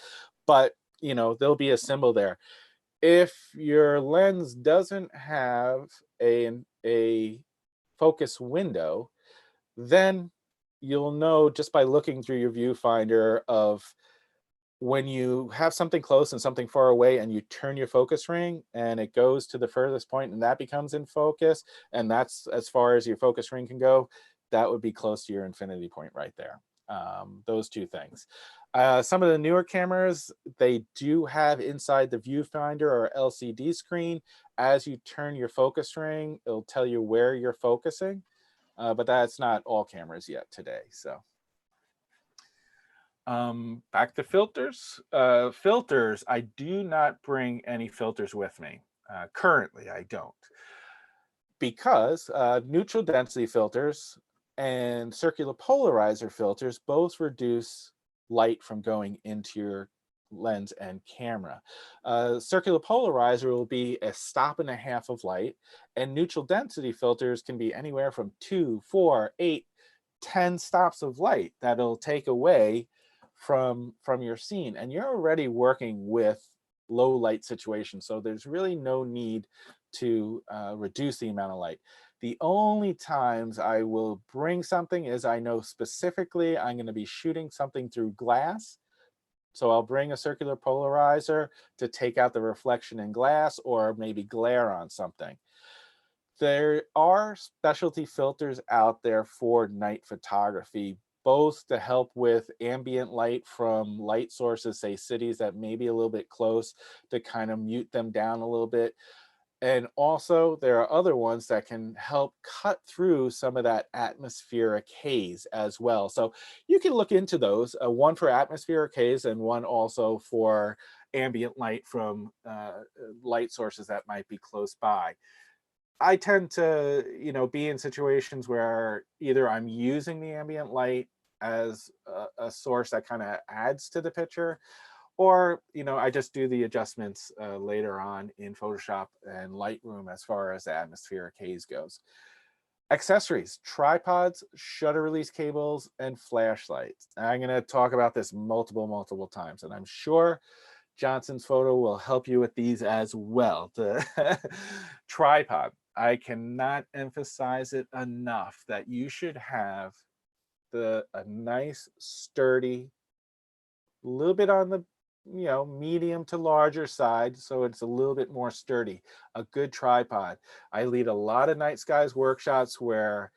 But, you know, there'll be a symbol there. If your lens doesn't have a focus window, then you'll know just by looking through your viewfinder of when you have something close and something far away and you turn your focus ring and it goes to the furthest point and that becomes in focus, and that's as far as your focus ring can go, that would be close to your infinity point right there. Those two things. Some of the newer cameras, they do have inside the viewfinder or LCD screen, as you turn your focus ring, it'll tell you where you're focusing, but that's not all cameras yet today. So back to filters. Filters, I do not bring any filters with me. Currently, I don't. Because neutral density filters and circular polarizer filters both reduce light from going into your lens and camera. Circular polarizer will be a stop and a half of light, and neutral density filters can be anywhere from 2, 4, 8, 10 stops of light that'll take away from your scene. And you're already working with low light situations, so there's really no need to reduce the amount of light. The only times I will bring something is I know specifically I'm going to be shooting something through glass. So I'll bring a circular polarizer to take out the reflection in glass or maybe glare on something. There are specialty filters out there for night photography, both to help with ambient light from light sources, say cities that may be a little bit close, to kind of mute them down a little bit. And also there are other ones that can help cut through some of that atmospheric haze as well. So you can look into those, one for atmospheric haze and one also for ambient light from light sources that might be close by. I tend to, you know, be in situations where either I'm using the ambient light as a source that kind of adds to the picture, or, you know, I just do the adjustments later on in Photoshop and Lightroom as far as the atmospheric haze goes. Accessories, tripods, shutter release cables, and flashlights. I'm going to talk about this multiple times, and I'm sure Johnson's Photo will help you with these as well. The tripod. I cannot emphasize it enough that you should have a nice, sturdy, a little bit on the medium to larger side, so it's a little bit more sturdy, a good tripod. I lead a lot of night skies workshops where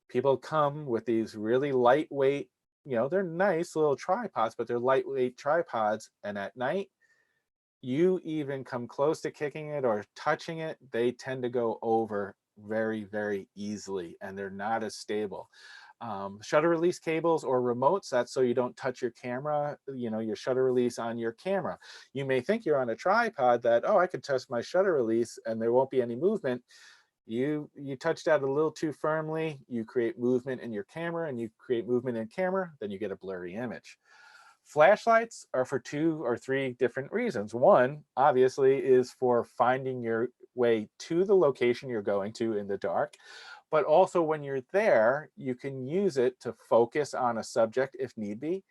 people come with these really lightweight, they're nice little tripods, but they're lightweight tripods, and at night you even come close to kicking it or touching it, they tend to go over very easily, and they're not as stable. Shutter release cables or remotes, that's so you don't touch your camera, your shutter release on your camera. You may think you're on a tripod that, oh, I could touch my shutter release and there won't be any movement. You touch that a little too firmly, you create movement in your camera, and you create movement in camera, then you get a blurry image. Flashlights are for 2 or 3 different reasons. One, obviously, is for finding your way to the location you're going to in the dark. But also when you're there, you can use it to focus on a subject if need be,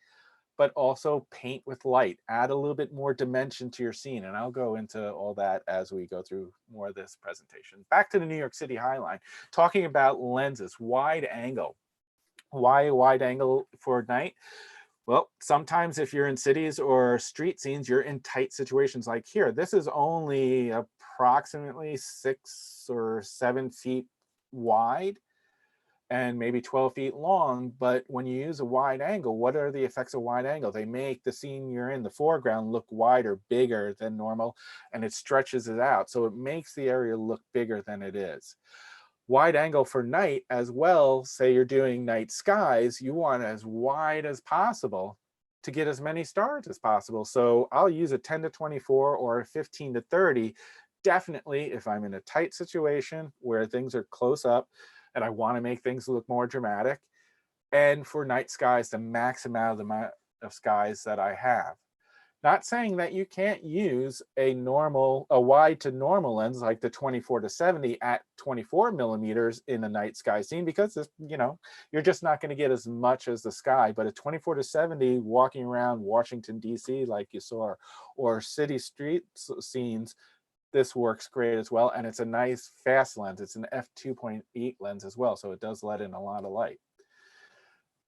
but also paint with light, add a little bit more dimension to your scene. And I'll go into all that as we go through more of this presentation. Back to the New York City High Line, talking about lenses, wide angle. Why wide angle for night? Well, sometimes if you're in cities or street scenes, you're in tight situations like here. This is only approximately 6 or 7 feet wide and maybe 12 feet long. But when you use a wide angle, what are the effects of wide angle? They make the scene you're in, the foreground, look wider, bigger than normal, and it stretches it out. So it makes the area look bigger than it is. Wide angle for night as well, say you're doing night skies, you want as wide as possible to get as many stars as possible. So I'll use a 10 to 24 or a 15 to 30 definitely if I'm in a tight situation where things are close up and I want to make things look more dramatic, and for night skies to max amount of skies that I have. Not saying that you can't use a wide to normal lens like the 24-70 at 24 millimeters in a night sky scene, because you're just not going to get as much as the sky. But a 24-70 walking around Washington D.C. like you saw, or city street scenes, this works great as well. And it's a nice fast lens. It's an f2.8 lens as well, so it does let in a lot of light.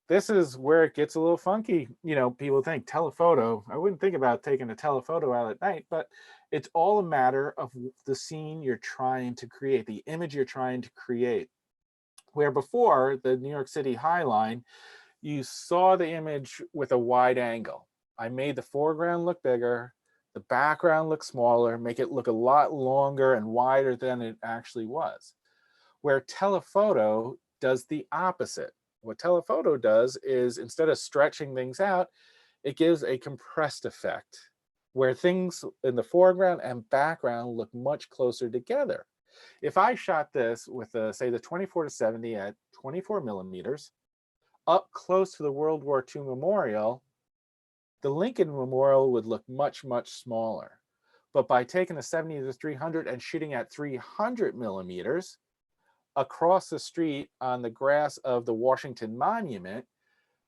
This is where it gets a little funky. People think telephoto. I wouldn't think about taking a telephoto out at night, but it's all a matter of the scene you're trying to create, the image you're trying to create. Where before, the New York City High Line, you saw the image with a wide angle. I made the foreground look bigger, the background look smaller, make it look a lot longer and wider than it actually was. Where telephoto does the opposite. What telephoto does is, instead of stretching things out, it gives a compressed effect where things in the foreground and background look much closer together. If I shot this with, say, the 24-70 at 24 millimeters, up close to the World War II Memorial, the Lincoln Memorial would look much, much smaller. But by taking a 70-300 and shooting at 300 millimeters, across the street on the grass of the Washington Monument,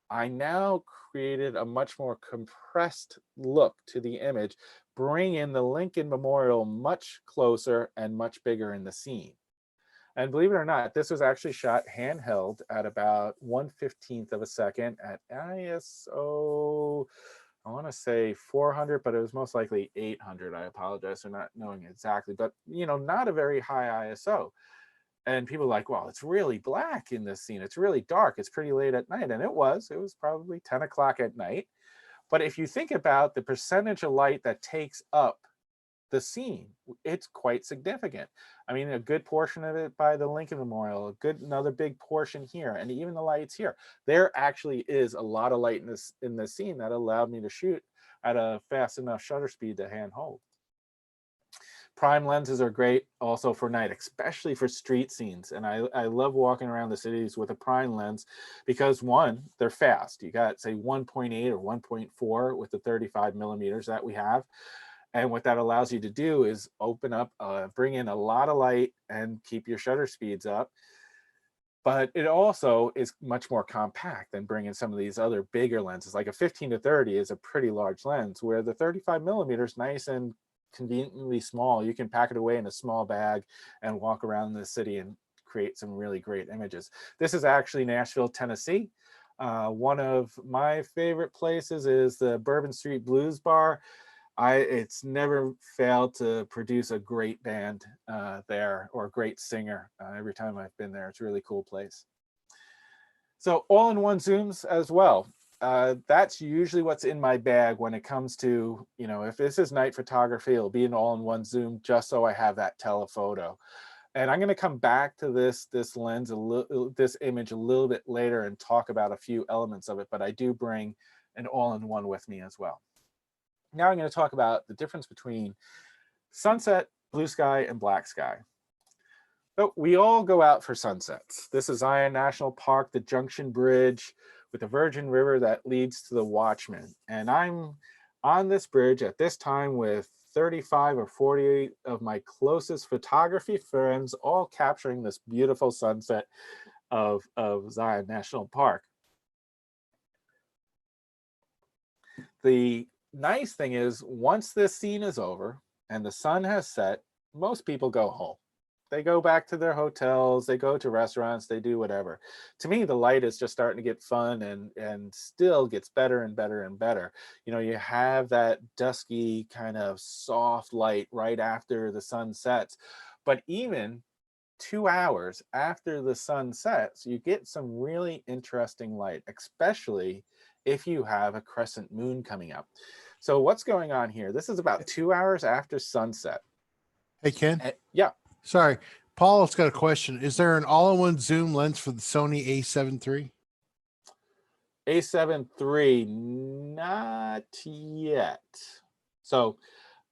I now created a much more compressed look to the image, bring in the Lincoln Memorial much closer and much bigger in the scene. And believe it or not, this was actually shot handheld at about 1/15 of a second at ISO, I want to say 400, but it was most likely 800. I apologize for not knowing exactly, but not a very high ISO. And people are like, well, it's really black in this scene. It's really dark. It's pretty late at night. And it was probably 10 o'clock at night. But if you think about the percentage of light that takes up the scene, it's quite significant. I mean, a good portion of it by the Lincoln Memorial, another big portion here, and even the lights here. There actually is a lot of light in this scene that allowed me to shoot at a fast enough shutter speed to hand hold. Prime lenses are great also for night, especially for street scenes. And I love walking around the cities with a prime lens because, one, they're fast. You got, say, 1.8 or 1.4 with the 35 millimeters that we have. And what that allows you to do is open up, bring in a lot of light and keep your shutter speeds up. But it also is much more compact than bringing some of these other bigger lenses. Like a 15-30 is a pretty large lens, where the 35 millimeters, nice and conveniently small. You can pack it away in a small bag and walk around the city and create some really great images. This is actually Nashville, Tennessee. One of my favorite places is the Bourbon Street Blues Bar. It's never failed to produce a great band there, or a great singer. Every time I've been there, it's a really cool place. So all-in-one zooms as well. That's usually what's in my bag when it comes to, if this is night photography, it'll be an all-in-one zoom just so I have that telephoto. And I'm going to come back to this lens, this image a little bit later and talk about a few elements of it, but I do bring an all-in-one with me as well. Now I'm going to talk about the difference between sunset, blue sky, and black sky. So we all go out for sunsets. This is Zion National Park, the Junction Bridge with the Virgin River that leads to the Watchman. And I'm on this bridge at this time with 35 or 40 of my closest photography friends, all capturing this beautiful sunset of Zion National Park. The nice thing is, once this scene is over and the sun has set, most people go home. They go back to their hotels, they go to restaurants, they do whatever. To me, the light is just starting to get fun and still gets better and better and better. You have that dusky kind of soft light right after the sun sets. But even 2 hours after the sun sets, you get some really interesting light, especially if you have a crescent moon coming up. So what's going on here? This is about 2 hours after sunset. Hey, Ken. Yeah. Sorry. Paul's got a question. Is there an all-in-one zoom lens for the Sony A7 III? A7 III, not yet. So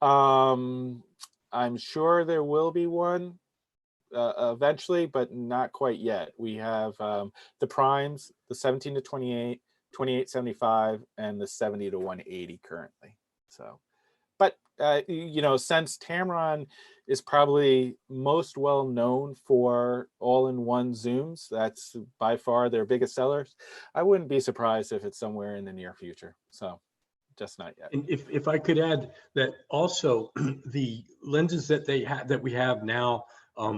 I I'm sure there will be one eventually, but not quite yet. We have the primes, the 17 to 28, 2875, and the 70 to 180 currently. So, but you know, since Tamron is probably most well known for all-in-one zooms, that's by far their biggest sellers, I wouldn't be surprised if it's somewhere in the near future. So just not yet. And if I could add that also the lenses that we have now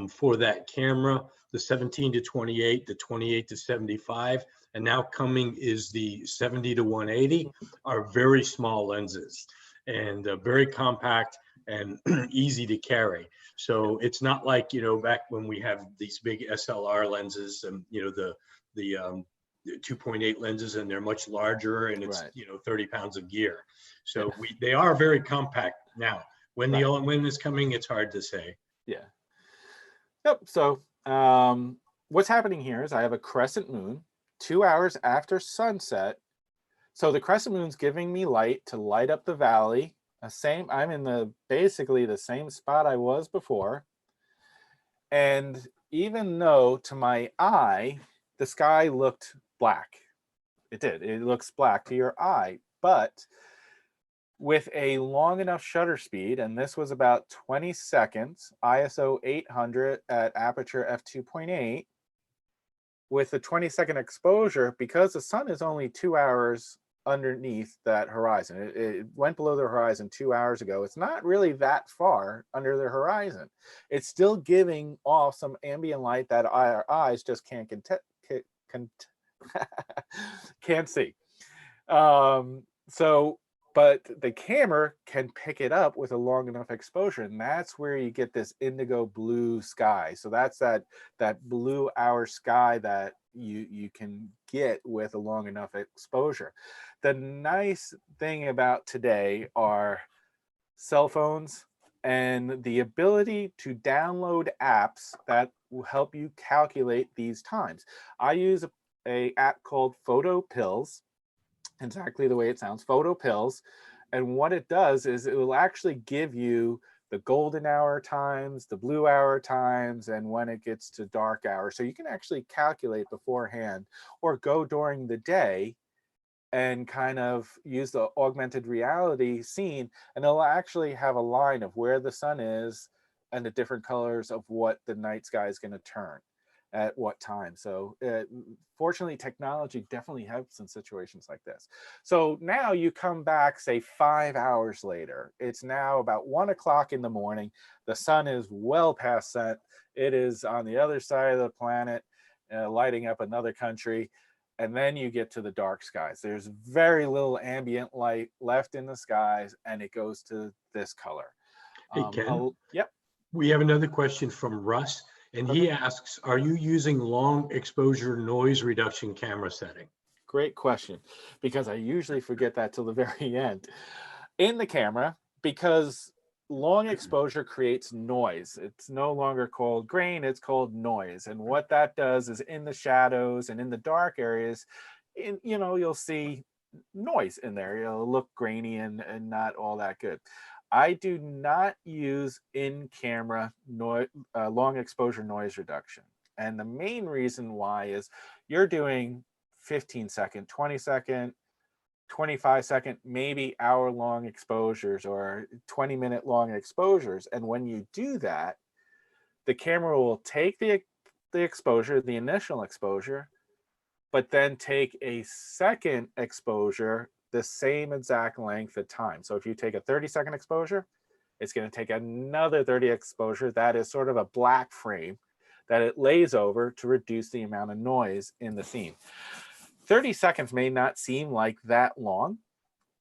for that camera, the 17 to 28, the 28 to 75, and now coming is the 70 to 180, are very small lenses and very compact and easy to carry. So it's not like, you know, back when we have these big SLR lenses and, you know, the 2.8 lenses, and they're much larger, and it's, Right. you know, 30 pounds of gear. So they are very compact now. When the all-in-one is coming, it's hard to say. Yeah. Yep. So what's happening here is I have a crescent moon 2 hours after sunset. So the crescent moon's giving me light to light up the valley. I'm in basically the same spot I was before. And even though to my eye, the sky looked black, it did. It looks black to your eye, but with a long enough shutter speed, and this was about 20 seconds, ISO 800 at aperture f2.8, with a 20-second exposure, because the sun is only 2 hours underneath that horizon. It went below the horizon 2 hours ago. It's not really that far under the horizon. It's still giving off some ambient light that our eyes just can't see. But the camera can pick it up with a long enough exposure, and that's where you get this indigo blue sky. So that's that blue hour sky that you can get with a long enough exposure. The nice thing about today are cell phones and the ability to download apps that will help you calculate these times. I use a app called Photo Pills. Exactly the way it sounds, Photo Pills. And what it does is it will actually give you the golden hour times, the blue hour times, and when it gets to dark hour. So you can actually calculate beforehand or go during the day and kind of use the augmented reality scene, and it'll actually have a line of where the sun is and the different colors of what the night sky is going to turn at what time. So fortunately, technology definitely helps in situations like this. So now you come back, say 5 hours later. It's now about 1 o'clock in the morning. The sun is well past set. It is on the other side of the planet, lighting up another country. And then you get to the dark skies. There's very little ambient light left in the skies, and it goes to this color. Hey, Ken. Yep. We have another question from Russ. And he asks, are you using long exposure noise reduction camera setting? Great question, because I usually forget that till the very end. In the camera, because long exposure creates noise. It's no longer called grain, it's called noise. And what that does is in the shadows and in the dark areas, you'll see noise in there. It'll look grainy and not all that good. I do not use in-camera long exposure noise reduction. And the main reason why is you're doing 15-second, 20-second, 25-second, maybe hour-long exposures or 20-minute long exposures. And when you do that, the camera will take the exposure, the initial exposure, but then take a second exposure the same exact length of time. So if you take a 30-second exposure, it's going to take another 30 exposure. That is sort of a black frame that it lays over to reduce the amount of noise in the scene. 30 seconds may not seem like that long,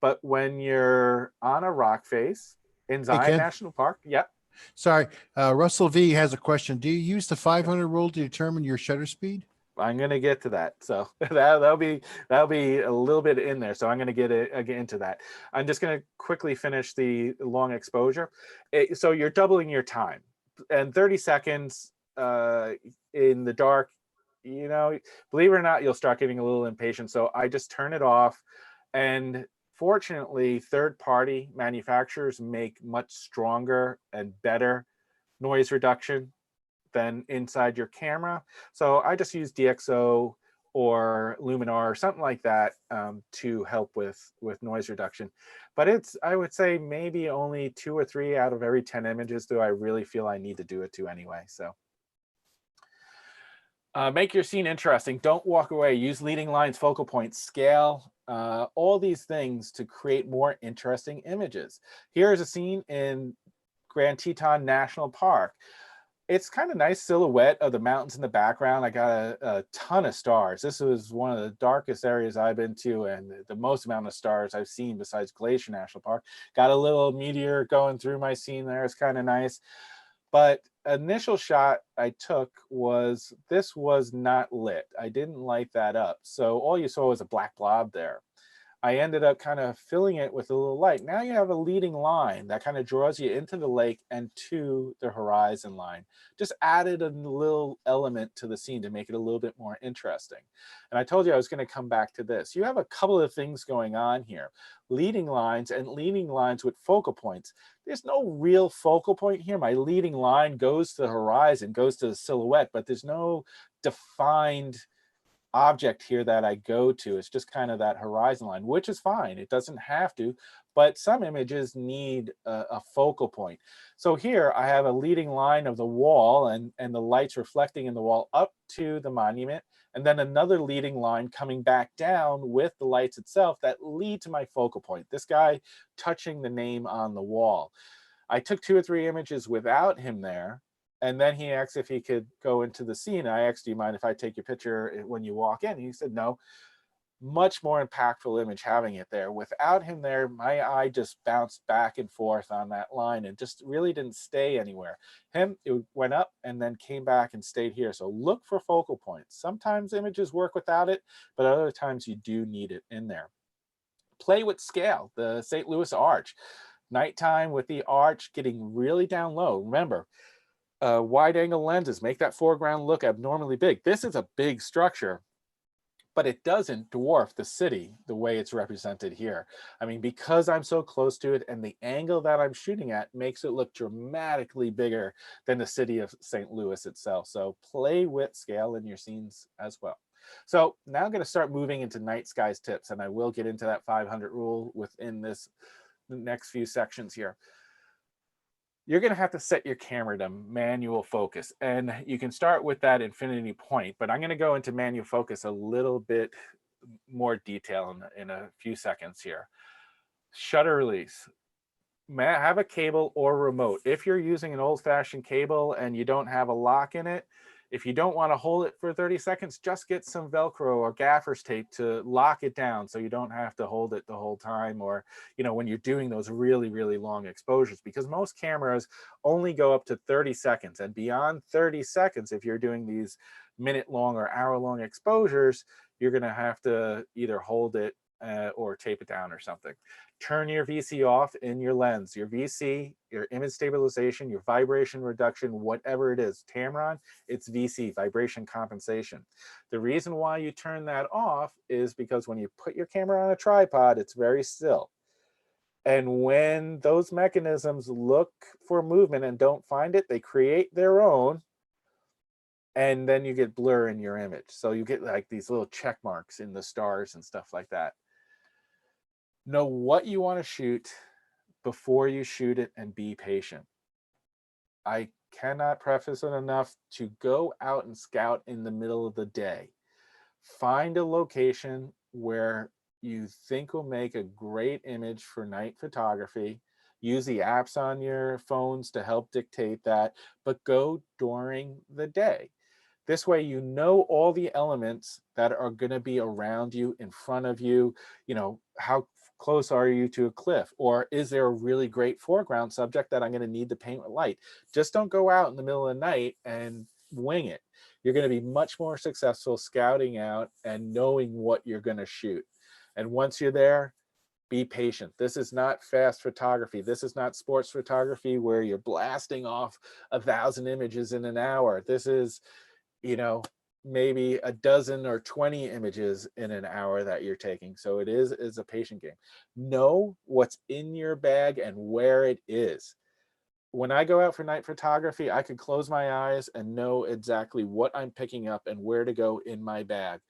but when you're on a rock face in Zion National Park, yep. Sorry, Russell V has a question. Do you use the 500 rule to determine your shutter speed? I'm going to get to that. So that'll be a little bit in there. So I'm going to get into that. I'm just going to quickly finish the long exposure. So you're doubling your time, and 30 seconds in the dark, believe it or not, you'll start getting a little impatient. So I just turn it off. And Fortunately, third-party manufacturers make much stronger and better noise reduction than inside your camera. So I just use DxO or Luminar or something like that to help with noise reduction. But it's, I would say, maybe only 2 or 3 out of every 10 images do I really feel I need to do it to anyway. So make your scene interesting. Don't walk away. Use leading lines, focal points, scale, all these things to create more interesting images. Here is a scene in Grand Teton National Park. It's kind of nice silhouette of the mountains in the background. I got a ton of stars. This was one of the darkest areas I've been to, and the most amount of stars I've seen besides Glacier National Park. Got a little meteor going through my scene there. It's kind of nice. But initial shot I took was, this was not lit. I didn't light that up. So all you saw was a black blob there. I ended up kind of filling it with a little light. Now you have a leading line that kind of draws you into the lake and to the horizon line. Just added a little element to the scene to make it a little bit more interesting. And I told you I was going to come back to this. You have a couple of things going on here. Leading lines and leading lines with focal points. There's no real focal point here. My leading line goes to the horizon, goes to the silhouette, but there's no defined object here that I go to. It's just kind of that horizon line, which is fine. It doesn't have to, but some images need a focal point. So here I have a leading line of the wall and the lights reflecting in the wall up to the monument, and then another leading line coming back down with the lights itself that lead to my focal point. This guy touching the name on the wall. I took 2 or 3 images without him there. And then he asked if he could go into the scene. I asked, do you mind if I take your picture when you walk in? He said, no. Much more impactful image having it there. Without him there, my eye just bounced back and forth on that line and just really didn't stay anywhere. Him, it went up and then came back and stayed here. So look for focal points. Sometimes images work without it, but other times you do need it in there. Play with scale. The St. Louis Arch. Nighttime with the arch getting really down low. Remember, wide angle lenses make that foreground look abnormally big. This is a big structure, but it doesn't dwarf the city the way it's represented here. I mean, because I'm so close to it and the angle that I'm shooting at makes it look dramatically bigger than the city of St. Louis itself. So play with scale in your scenes as well. So now I'm going to start moving into night skies tips, and I will get into that 500 rule within the next few sections here. You're going to have to set your camera to manual focus, and you can start with that infinity point, but I'm going to go into manual focus a little bit more detail in a few seconds here. Shutter release. Have a cable or remote. If you're using an old-fashioned cable and you don't have a lock in it, if you don't want to hold it for 30 seconds, just get some Velcro or gaffer's tape to lock it down so you don't have to hold it the whole time, or, you know, when you're doing those really, really long exposures, because most cameras only go up to 30 seconds. And beyond 30 seconds, if you're doing these minute-long or hour-long exposures, you're going to have to either hold it or tape it down or something. Turn your VC off in your lens. Your VC, your image stabilization, your vibration reduction, whatever it is. Tamron, it's VC, vibration compensation. The reason why you turn that off is because when you put your camera on a tripod, it's very still. And when those mechanisms look for movement and don't find it, they create their own, and then you get blur in your image. So you get like these little check marks in the stars and stuff like that. Know what you want to shoot before you shoot it and be patient. I cannot preface it enough to go out and scout in the middle of the day. Find a location where you think will make a great image for night photography. Use the apps on your phones to help dictate that, but go during the day. This way, you know all the elements that are going to be around you, in front of you. You know, how close are you to a cliff? Or is there a really great foreground subject that I'm going to need to paint with light? Just don't go out in the middle of the night and wing it. You're going to be much more successful scouting out and knowing what you're going to shoot. And once you're there, be patient. This is not fast photography. This is not sports photography where you're blasting off 1,000 images in an hour. This is, you know, maybe a dozen or 20 images in an hour that you're taking. So it is a patient game. Know what's in your bag and where it is. When I go out for night photography, I can close my eyes and know exactly what I'm picking up and where to go in my bag.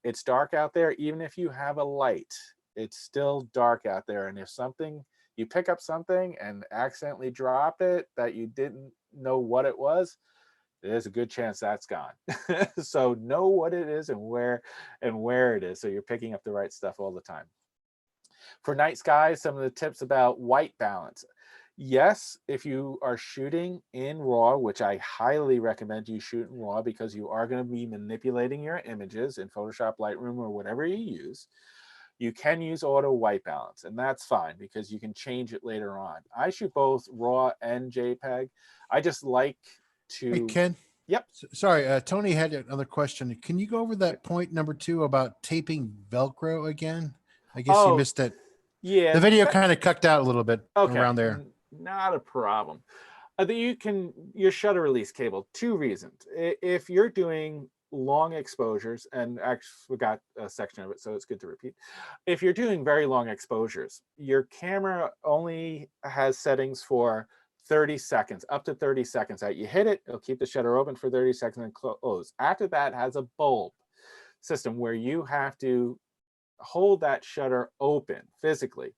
It's dark out there. Even if you have a light, it's still dark out there. And if you pick up something and accidentally drop it that you didn't know what it was, there's a good chance that's gone. So know what it is and where it is, so you're picking up the right stuff all the time. For night skies, some of the tips about white balance. Yes, if you are shooting in RAW, which I highly recommend you shoot in RAW because you are going to be manipulating your images in Photoshop, Lightroom, or whatever you use, you can use auto white balance, and that's fine because you can change it later on. I shoot both RAW and JPEG. I just like to... Hey, Ken. Yep. Sorry, Tony had another question. Can you go over that point number 2 about taping Velcro again? I guess you missed it. Yeah. The video kind of cut out a little bit around there. Not a problem. Your shutter release cable, 2 reasons. If you're doing long exposures, and actually we got a section of it, so it's good to repeat. If you're doing very long exposures, your camera only has settings for 30 seconds, up to 30 seconds. You hit it, it'll keep the shutter open for 30 seconds and close. After that, it has a bulb system where you have to hold that shutter open physically.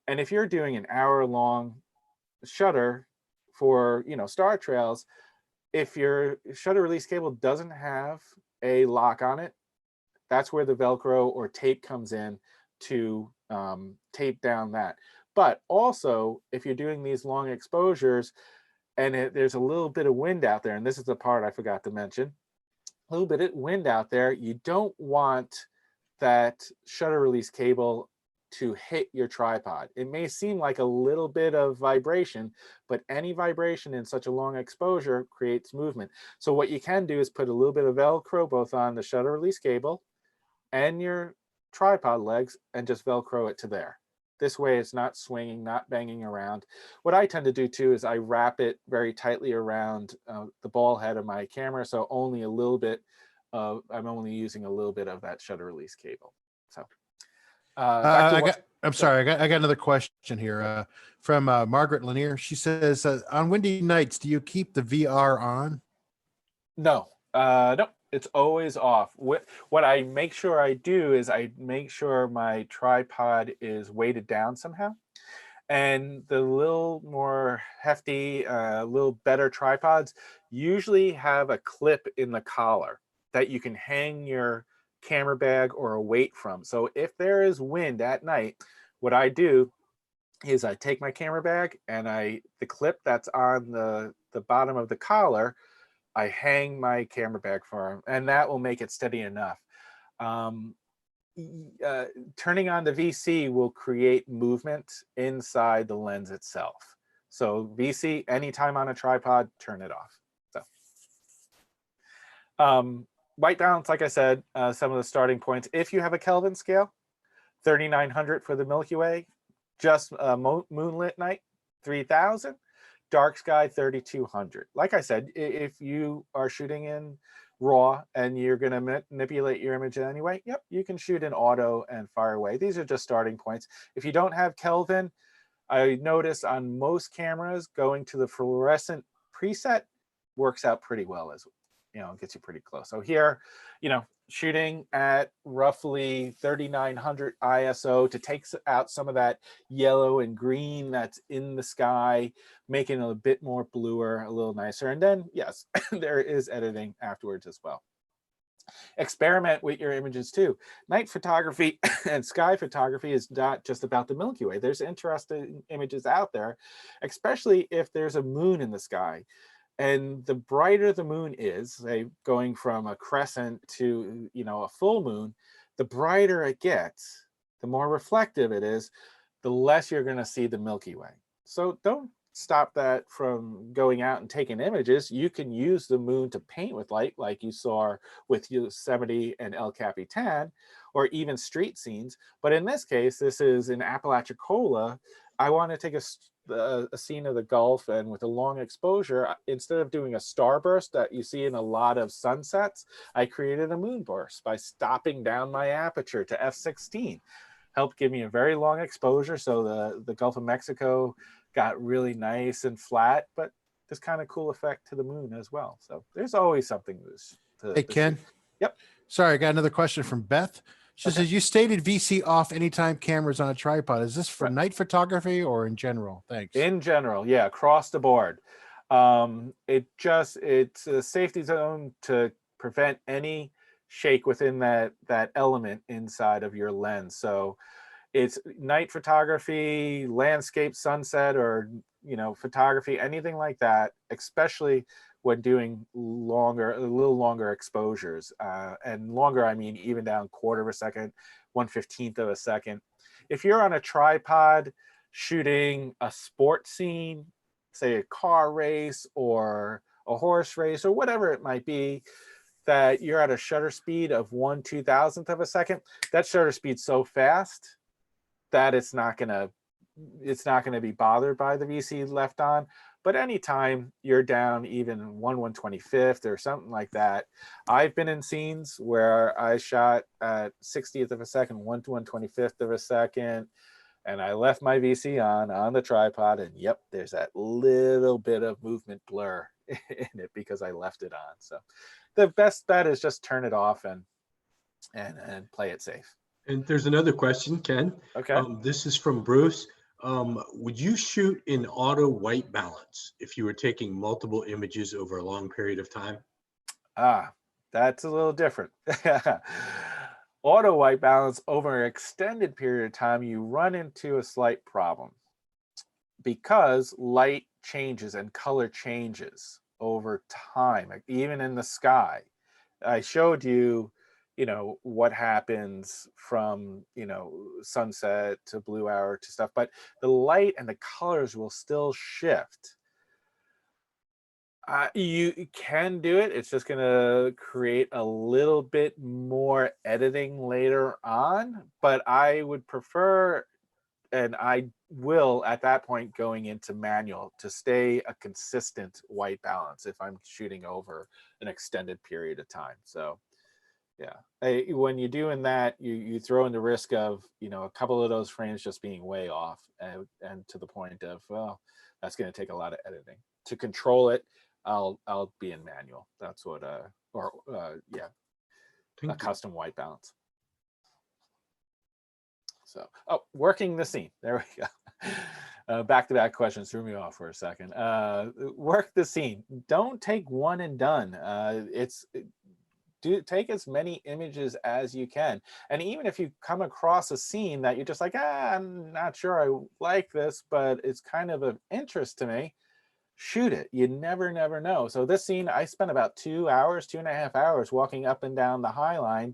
And if you're doing an hour-long shutter for, star trails, if your shutter release cable doesn't have a lock on it, that's where the Velcro or tape comes in to tape down that. But also, if you're doing these long exposures and there's a little bit of wind out there, and this is the part I forgot to mention, a little bit of wind out there, you don't want that shutter release cable to hit your tripod. It may seem like a little bit of vibration, but any vibration in such a long exposure creates movement. So what you can do is put a little bit of Velcro both on the shutter release cable and your tripod legs and just Velcro it to there. This way it's not swinging, not banging around. What I tend to do too is I wrap it very tightly around the ball head of my camera, so only a little bit I'm only using a little bit of that shutter release cable. So I'm sorry, I got another question here from Margaret Lanier. She says, on windy nights, do you keep the VR on? No, no, it's always off. What I make sure I do is I make sure my tripod is weighted down somehow. And the little more hefty, little better tripods usually have a clip in the collar that you can hang your camera bag or a weight from. So if there is wind at night, what I do is I take my camera bag and the clip that's on the bottom of the collar, I hang my camera bag from, and that will make it steady enough. Turning on the VC will create movement inside the lens itself. So VC, anytime on a tripod, turn it off. So white balance, like I said, some of the starting points. If you have a Kelvin scale, 3,900 for the Milky Way. Just moonlit night, 3,000. Dark sky, 3,200. Like I said, if you are shooting in RAW and you're going to manipulate your image anyway, yep, you can shoot in auto and fire away. These are just starting points. If you don't have Kelvin, I notice on most cameras going to the fluorescent preset works out pretty well as well. Gets you pretty close. So here, shooting at roughly 3,900 ISO to take out some of that yellow and green that's in the sky, making it a bit more bluer, a little nicer. And then, yes, there is editing afterwards as well. Experiment with your images too. Night photography and sky photography is not just about the Milky Way. There's interesting images out there, especially if there's a moon in the sky. And the brighter the moon is, say going from a crescent to a full moon, the brighter it gets, the more reflective it is, the less you're going to see the Milky Way. So don't stop that from going out and taking images. You can use the moon to paint with light, like you saw with Yosemite and El Capitan, or even street scenes. But in this case, this is in Apalachicola. I want to take a scene of the Gulf, and with a long exposure, instead of doing a starburst that you see in a lot of sunsets, I created a moonburst by stopping down my aperture to f16. Helped give me a very long exposure, so the Gulf of Mexico got really nice and flat, but this kind of cool effect to the moon as well. So there's always something to Hey, Ken. shoot. Yep. Sorry, I got another question from Beth. She Okay. says, you stated VC off anytime cameras on a tripod. Is this for Right. night photography or in general? Thanks. In general, yeah, across the board. It's a safety zone to prevent any shake within that element inside of your lens. So it's night photography, landscape, sunset, or photography, anything like that, especially when doing a little longer exposures. And longer, I mean even down 1/4 of a second, 1/15 of a second. If you're on a tripod shooting a sport scene, say a car race or a horse race or whatever it might be, that you're at a shutter speed of 1/2000th of a second, that shutter speed's so fast that it's not gonna be bothered by the VC left on. But anytime you're down even 1/125th or something like that, I've been in scenes where I shot at 60th of a second, 1/125th of a second, and I left my VC on the tripod, and yep, there's that little bit of movement blur in it because I left it on. So the best bet is just turn it off and play it safe. And there's another question, Ken. Okay. This is from Bruce. Would you shoot in auto white balance if you were taking multiple images over a long period of time? That's a little different. Auto white balance over an extended period of time, you run into a slight problem because light changes and color changes over time, like even in the sky. I showed you, what happens from, sunset to blue hour to stuff, but the light and the colors will still shift. You can do it. It's just going to create a little bit more editing later on, but I would prefer, and I will at that point going into manual to stay a consistent white balance if I'm shooting over an extended period of time. So yeah, when you're doing that, you throw in the risk of, a couple of those frames just being way off, and to the point of, well, that's going to take a lot of editing. To control it, I'll be in manual. That's what a custom white balance. So, working the scene. There we go. Back-to-back questions threw me off for a second. Work the scene. Don't take one and done. Take as many images as you can. And even if you come across a scene that you're just like, I'm not sure I like this, but it's kind of interest to me, shoot it. You never know. So this scene, I spent about 2.5 hours walking up and down the High Line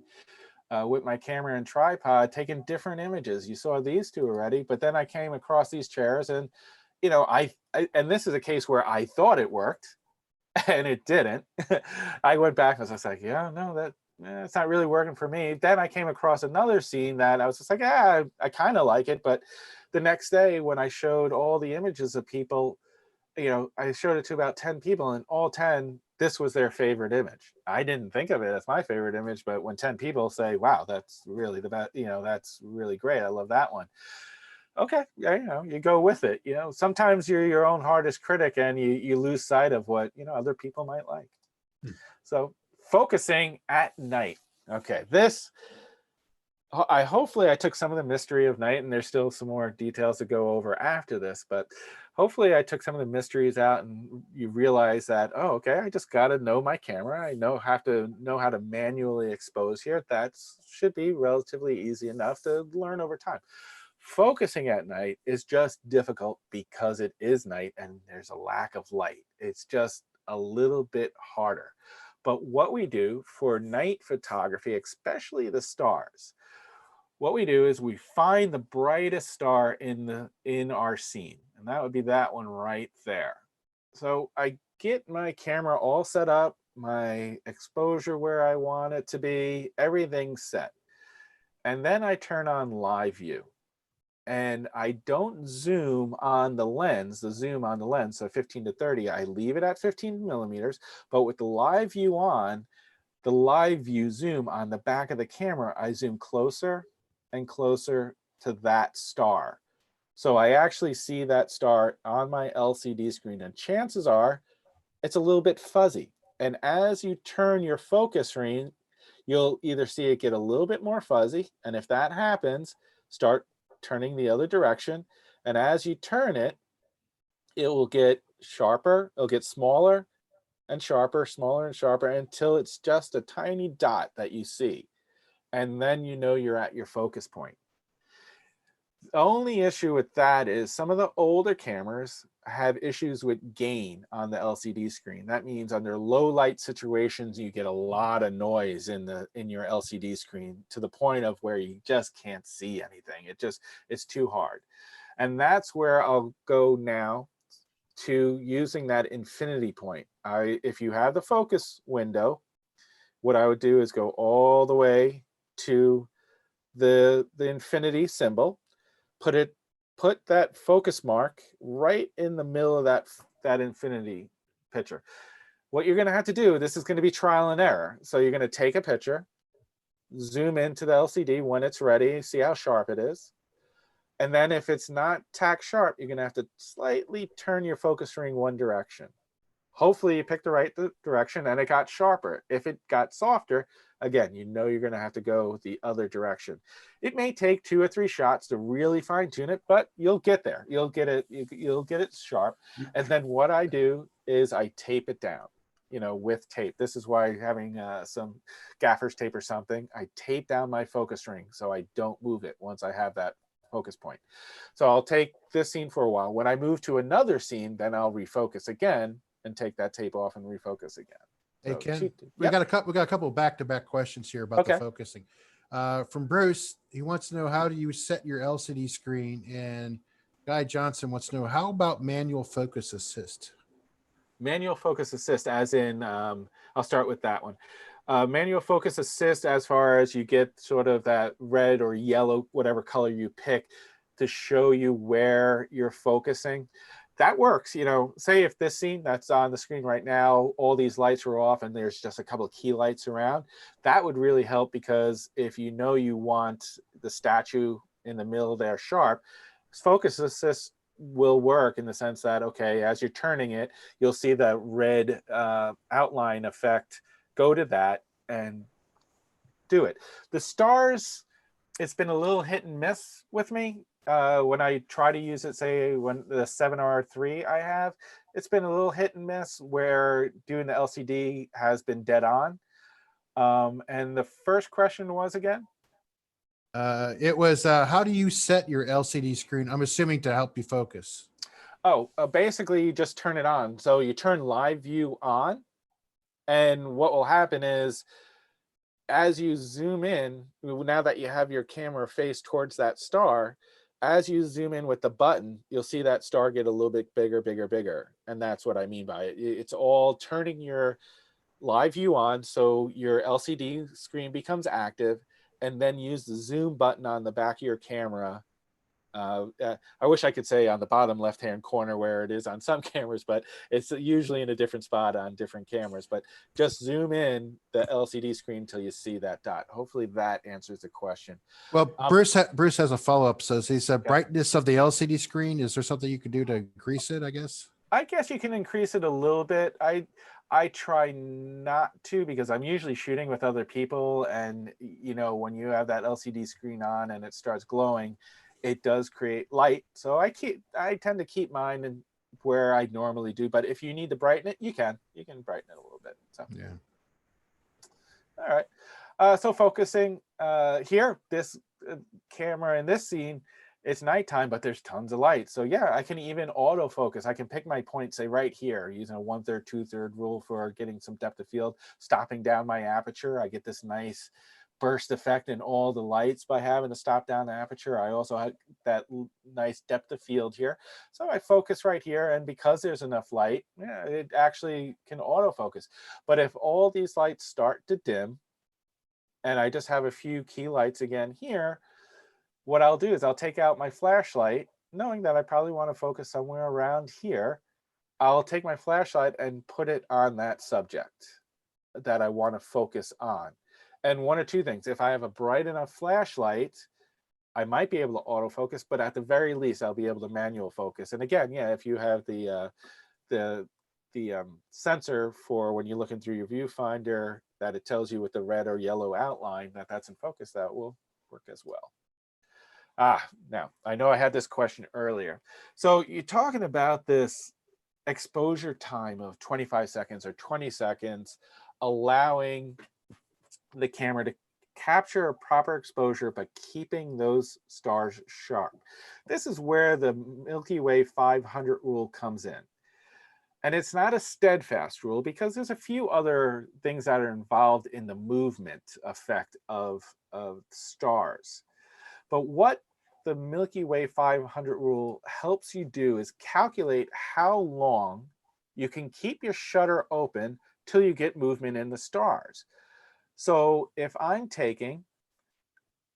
with my camera and tripod, taking different images. You saw these two already, but then I came across these chairs, and and this is a case where I thought it worked and it didn't. I went back and I was like, yeah, no, it's not really working for me. Then I came across another scene that I was just like, I kind of like it. But the next day when I showed all the images of people, I showed it to about 10 people, and all 10, this was their favorite image. I didn't think of it as my favorite image, but when 10 people say, wow, that's really the best, that's really great, I love that one. Okay, yeah, you go with it. Sometimes you're your own hardest critic, and you lose sight of what other people might like. So focusing at night. Okay, hopefully I took some of the mystery of night, and there's still some more details to go over after this, but hopefully I took some of the mysteries out, and you realize that, okay, I just got to know my camera. I have to know how to manually expose here. That should be relatively easy enough to learn over time. Focusing at night is just difficult because it is night and there's a lack of light. It's just a little bit harder. But what we do for night photography, especially the stars, what we do is we find the brightest star in our scene, and that would be that one right there. So I get my camera all set up, my exposure where I want it to be, everything's set. And then I turn on live view. and I don't zoom on the lens, so 15 to 30, I leave it at 15 millimeters, but with the live view on, the live view zoom on the back of the camera, I zoom closer and closer to that star. So I actually see that star on my LCD screen, and chances are it's a little bit fuzzy. And as you turn your focus ring, you'll either see it get a little bit more fuzzy, and if that happens, start turning the other direction. And as you turn it, it will get sharper, it'll get smaller and sharper, smaller and sharper, until it's just a tiny dot that you see. And then you know you're at your focus point. The only issue with that is some of the older cameras have issues with gain on the LCD screen. That means under low light situations, you get a lot of noise in your LCD screen, to the point of where you just can't see anything. It's too hard. And that's where I'll go now to using that infinity point. If you have the focus window, what I would do is go all the way to the infinity symbol, put that focus mark right in the middle of that infinity picture. What you're going to have to do, this is going to be trial and error. So you're going to take a picture, zoom into the LCD when it's ready, see how sharp it is. And then if it's not tack sharp, you're going to have to slightly turn your focus ring one direction. Hopefully you picked the right direction and it got sharper. If it got softer, again, you know you're going to have to go the other direction. It may take 2 or 3 shots to really fine tune it, but you'll get there. You'll get it sharp. And then what I do is I tape it down, with tape. This is why having some gaffer's tape or something, I tape down my focus ring so I don't move it once I have that focus point. So I'll take this scene for a while. When I move to another scene, then I'll refocus again and take that tape off and refocus again. Hey, So Ken, we got a couple back-to-back questions here about the focusing. From Bruce, he wants to know, how do you set your LCD screen? And Guy Johnson wants to know, how about manual focus assist? Manual focus assist, as in, I'll start with that one. Manual focus assist, as far as you get sort of that red or yellow, whatever color you pick, to show you where you're focusing. That works. Say if this scene that's on the screen right now, all these lights are off and there's just a couple of key lights around, that would really help, because if you want the statue in the middle there sharp, focus assist will work in the sense that, okay, as you're turning it, you'll see the red outline effect. Go to that and do it. The stars, it's been a little hit and miss with me. When I try to use it, say when the 7R3 I have, it's been a little hit and miss, where doing the LCD has been dead on. And the first question was again? It was, how do you set your LCD screen? I'm assuming to help you focus. Oh, basically you just turn it on. So you turn live view on, and what will happen is, as you zoom in, now that you have your camera face towards that star, as you zoom in with the button, you'll see that star get a little bit bigger, bigger, bigger. And that's what I mean by it. It's all turning your live view on, so your LCD screen becomes active, and then use the zoom button on the back of your camera. I wish I could say on the bottom left-hand corner where it is on some cameras, but it's usually in a different spot on different cameras. But just zoom in the LCD screen until you see that dot. Hopefully that answers the question. Well, Bruce has a follow-up. So he said, brightness of the LCD screen, is there something you can do to increase it, I guess? I guess you can increase it a little bit. I try not to, because I'm usually shooting with other people, and when you have that LCD screen on and it starts glowing, it does create light. So I tend to keep mine in where I normally do. But if you need to brighten it, you can brighten it a little bit. So yeah. All right. So focusing here, this camera in this scene, it's nighttime, but there's tons of light. So yeah, I can even autofocus. I can pick my point, say right here, using a 1/3, 2/3 rule for getting some depth of field, stopping down my aperture. I get this nice burst effect in all the lights by having to stop down the aperture. I also have that nice depth of field here. So I focus right here, and because there's enough light, it actually can autofocus. But if all these lights start to dim, and I just have a few key lights again here, what I'll do is I'll take out my flashlight, knowing that I probably want to focus somewhere around here. I'll take my flashlight and put it on that subject that I want to focus on. And one or two things, if I have a bright enough flashlight, I might be able to autofocus, but at the very least, I'll be able to manual focus. And again, yeah, if you have the sensor for when you're looking through your viewfinder, that it tells you with the red or yellow outline that that's in focus, that will work as well. Now, I know I had this question earlier. So you're talking about this exposure time of 25 seconds or 20 seconds, allowing the camera to capture a proper exposure, but keeping those stars sharp. This is where the Milky Way 500 rule comes in. And it's not a steadfast rule because there's a few other things that are involved in the movement effect of stars. But what the Milky Way 500 rule helps you do is calculate how long you can keep your shutter open till you get movement in the stars. So if I'm taking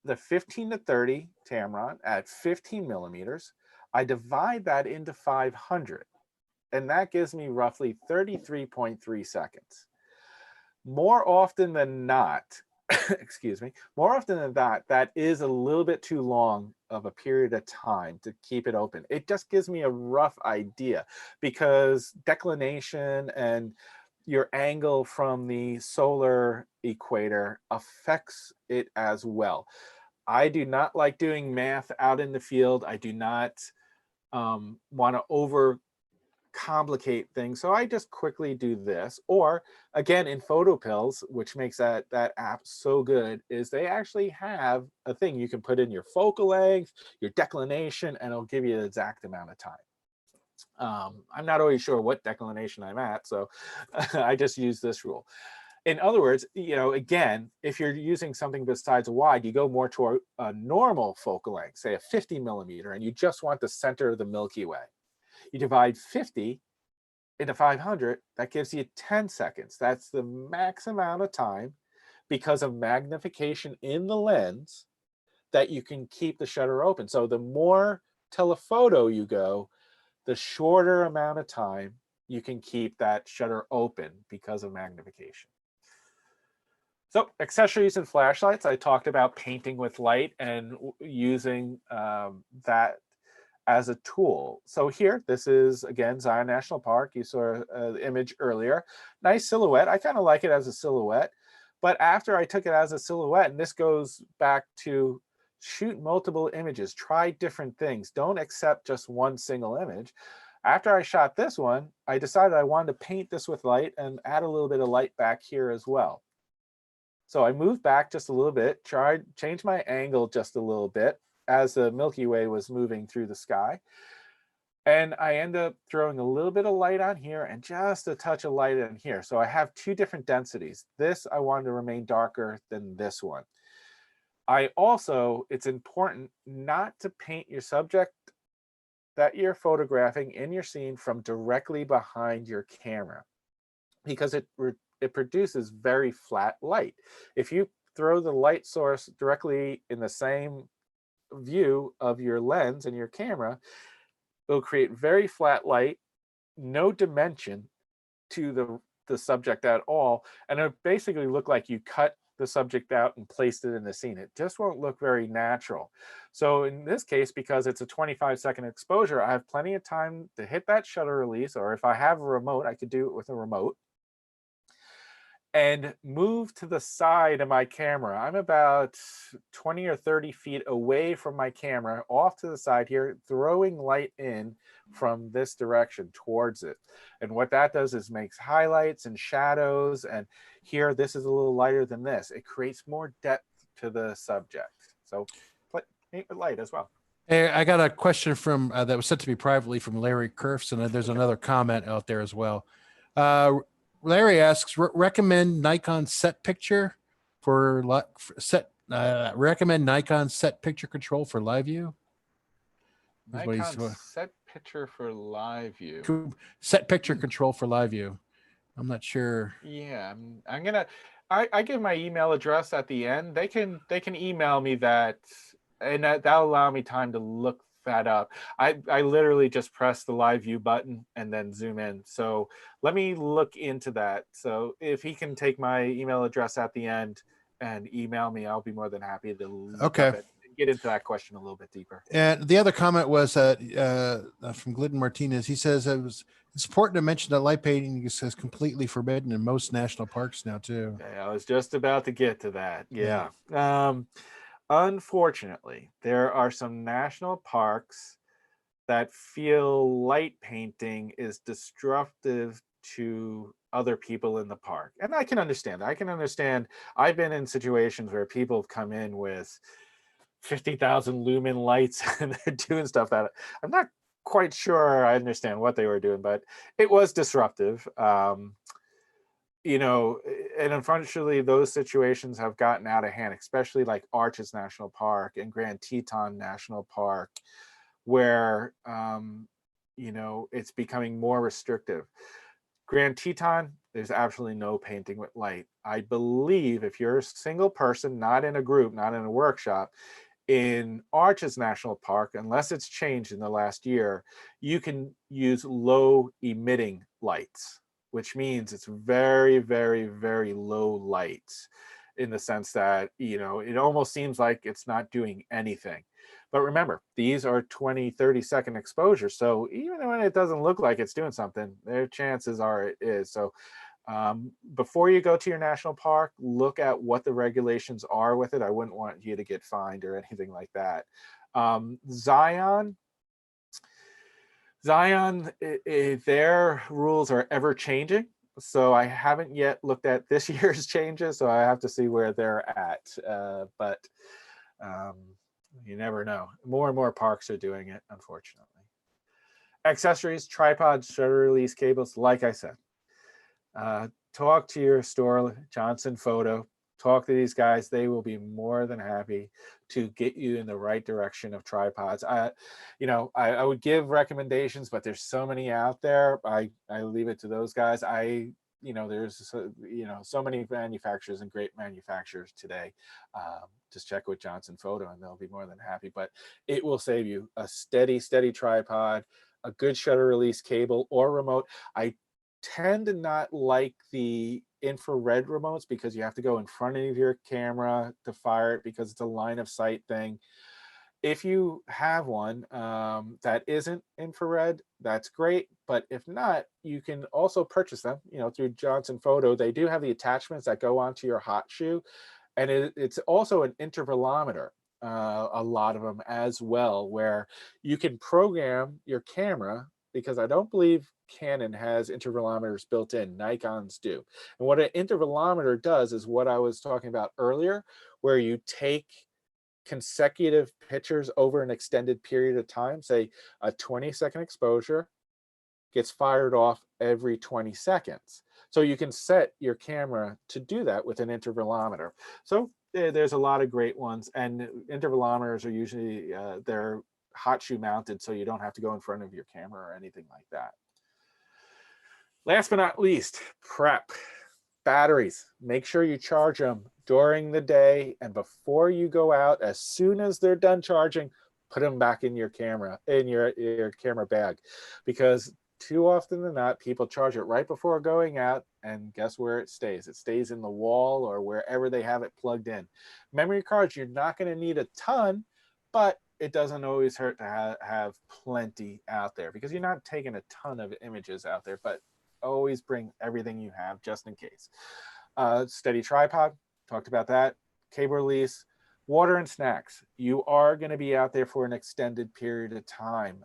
the 15 to 30 Tamron at 15 millimeters, I divide that into 500, and that gives me roughly 33.3 seconds. More often than not, excuse me, more often than that, that is a little bit too long of a period of time to keep it open. It just gives me a rough idea because declination and your angle from the solar equator affects it as well. I do not like doing math out in the field. I do not want to over complicate things. So I just quickly do this. Or again, in PhotoPills, which makes that app so good, is they actually have a thing you can put in your focal length, your declination, and it'll give you the exact amount of time. I'm not always sure what declination I'm at, so I just use this rule. In other words, you know, again, if you're using something besides a wide, you go more toward a normal focal length, say a 50 millimeter, and you just want the center of the Milky Way. You divide 50 into 500, that gives you 10 seconds. That's the max amount of time because of magnification in the lens that you can keep the shutter open. So the more telephoto you go, the shorter amount of time you can keep that shutter open because of magnification. So accessories and flashlights, I talked about painting with light and using that as a tool. So here, this is, again, Zion National Park. You saw the image earlier. Nice silhouette. I kind of like it as a silhouette. But after I took it as a silhouette, and this goes back to shoot multiple images, try different things. Don't accept just one single image. After I shot this one, I decided I wanted to paint this with light and add a little bit of light back here as well. So I moved back just a little bit, change my angle just a little bit as the Milky Way was moving through the sky. And I end up throwing a little bit of light on here and just a touch of light in here. So I have two different densities. This I wanted to remain darker than this one. I also, it's important not to paint your subject that you're photographing in your scene from directly behind your camera because it produces very flat light. If you throw the light source directly in the same view of your lens and your camera, it'll create very flat light, no dimension to the subject at all, and it'll basically look like you cut the subject out and placed it in the scene. It just won't look very natural. So in this case, because it's a 25-second exposure, I have plenty of time to hit that shutter release, or if I have a remote, I could do it with a remote, and move to the side of my camera. I'm about 20 or 30 feet away from my camera, off to the side here, throwing light in from this direction towards it. And what that does is makes highlights and shadows. And here, this is a little lighter than this. It creates more depth to the subject. So paint with light as well. Hey, I got a question from that was sent to me privately from Larry Kerfs, and there's another comment out there as well. Larry asks, recommend Nikon set picture for recommend Nikon set picture control for live view. Nikon set picture for live view. Set picture control for live view. I'm not sure. Yeah, I give my email address at the end. They can email me that and that'll allow me time to look that up. I literally just press the live view button and then zoom in. So let me look into that. So if he can take my email address at the end and email me, I'll be more than happy to look up it and get into that question a little bit deeper. And the other comment was from Glidden Martinez. He says it's important to mention that light painting is completely forbidden in most national parks now too. I was just about to get to that. Yeah. Unfortunately, there are some national parks that feel light painting is disruptive to other people in the park. And I can understand. I've been in situations where people have come in with 50,000 lumen lights and they're doing stuff that I'm not quite sure I understand what they were doing, but it was disruptive. You know, and unfortunately, those situations have gotten out of hand, especially like Arches National Park and Grand Teton National Park, where, you know, it's becoming more restrictive. Grand Teton, there's absolutely no painting with light. I believe if you're a single person, not in a group, not in a workshop, in Arches National Park, unless it's changed in the last year, you can use low emitting lights, which means it's very, very, very low lights in the sense that, you know, it almost seems like it's not doing anything. But remember, these are 20, 30-second exposures. So even when it doesn't look like it's doing something, their chances are it is. So before you go to your national park, look at what the regulations are with it. I wouldn't want you to get fined or anything like that. Zion, their rules are ever changing. So I haven't yet looked at this year's changes, so I have to see where they're at. But you never know. More and more parks are doing it, unfortunately. Accessories, tripods, shutter release cables, like I said. Talk to your store, Johnson Photo. Talk to these guys. They will be more than happy to get you in the right direction of tripods. You know, I would give recommendations, but there's so many out there. I leave it to those guys. You know, there's, you know, so many manufacturers and great manufacturers today. Just check with Johnson Photo and they'll be more than happy. But it will save you a steady tripod, a good shutter release cable or remote. I tend to not like the infrared remotes because you have to go in front of your camera to fire it because it's a line of sight thing. If you have one that isn't infrared, that's great. But if not, you can also purchase them, you know, through Johnson Photo. They do have the attachments that go onto your hot shoe. And it's also an intervalometer, a lot of them as well, where you can program your camera, because I don't believe Canon has intervalometers built in. Nikon's do. And what an intervalometer does is what I was talking about earlier, where you take consecutive pictures over an extended period of time. Say a 20-second exposure gets fired off every 20 seconds. So you can set your camera to do that with an intervalometer. So there's a lot of great ones, and intervalometers are usually they're hot shoe mounted, so you don't have to go in front of your camera or anything like that. Last but not least, prep. Batteries. Make sure you charge them during the day, and before you go out, as soon as they're done charging, put them back in your camera, in your camera bag, because too often than not, people charge it right before going out, and guess where it stays? It stays in the wall or wherever they have it plugged in. Memory cards, you're not going to need a ton, but it doesn't always hurt to have plenty out there, because you're not taking a ton of images out there, but always bring everything you have just in case. Steady tripod, talked about that. Cable release, water and snacks. You are going to be out there for an extended period of time.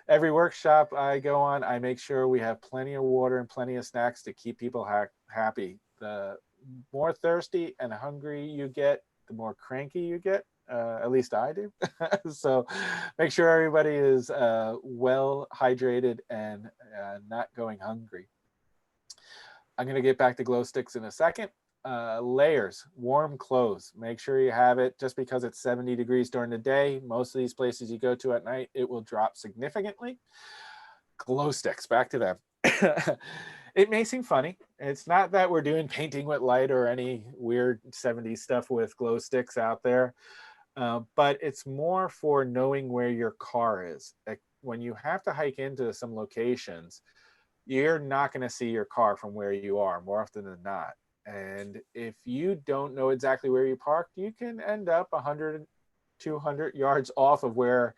Every workshop I go on, I make sure we have plenty of water and plenty of snacks to keep people happy. The more thirsty and hungry you get, the more cranky you get. At least I do. So make sure everybody is well hydrated and not going hungry. I'm going to get back to glow sticks in a second. Layers, warm clothes. Make sure you have it. Just because it's 70 degrees during the day, most of these places you go to at night, it will drop significantly. Glow sticks, back to them. It may seem funny, It's not that we're doing painting with light or any weird 70s stuff with glow sticks out there, but it's more for knowing where your car is. Like when you have to hike into some locations, you're not going to see your car from where you are more often than not. And if you don't know exactly where you parked, you can end up 100, 200 yards off of where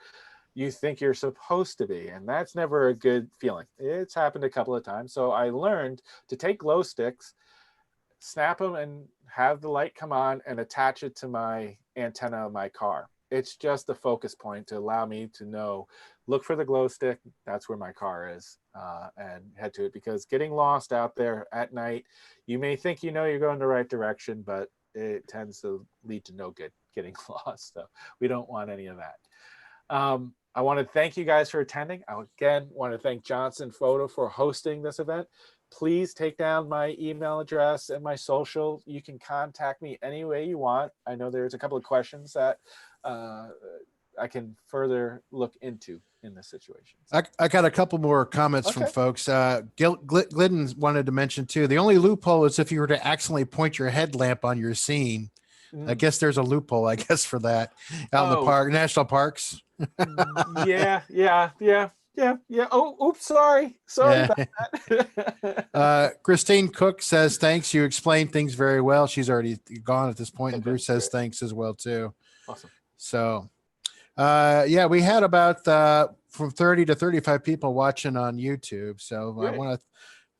you think you're supposed to be. And that's never a good feeling. It's happened a couple of times. So I learned to take glow sticks, snap them and have the light come on and attach it to my antenna of my car. It's just a focus point to allow me to know, look for the glow stick, that's where my car is, and head to it. Because getting lost out there at night, you may think you know you're going the right direction, but it tends to lead to no good getting lost. So we don't want any of that. I want to thank you guys for attending. I again want to thank Johnson Photo for hosting this event. Please take down my email address and my social. You can contact me any way you want. I know there's a couple of questions that I can further look into in this situation. I got a couple more comments from folks. Glidden wanted to mention too, the only loophole is if you were to accidentally point your headlamp on your scene. I guess there's a loophole, I guess, for that out in the park, national parks. Yeah. Oh, oops, sorry about that. Christine Cook says, thanks. You explained things very well. She's already gone at this point. And Bruce says thanks as well, too. Awesome. So, yeah, we had about from 30 to 35 people watching on YouTube. So great. I want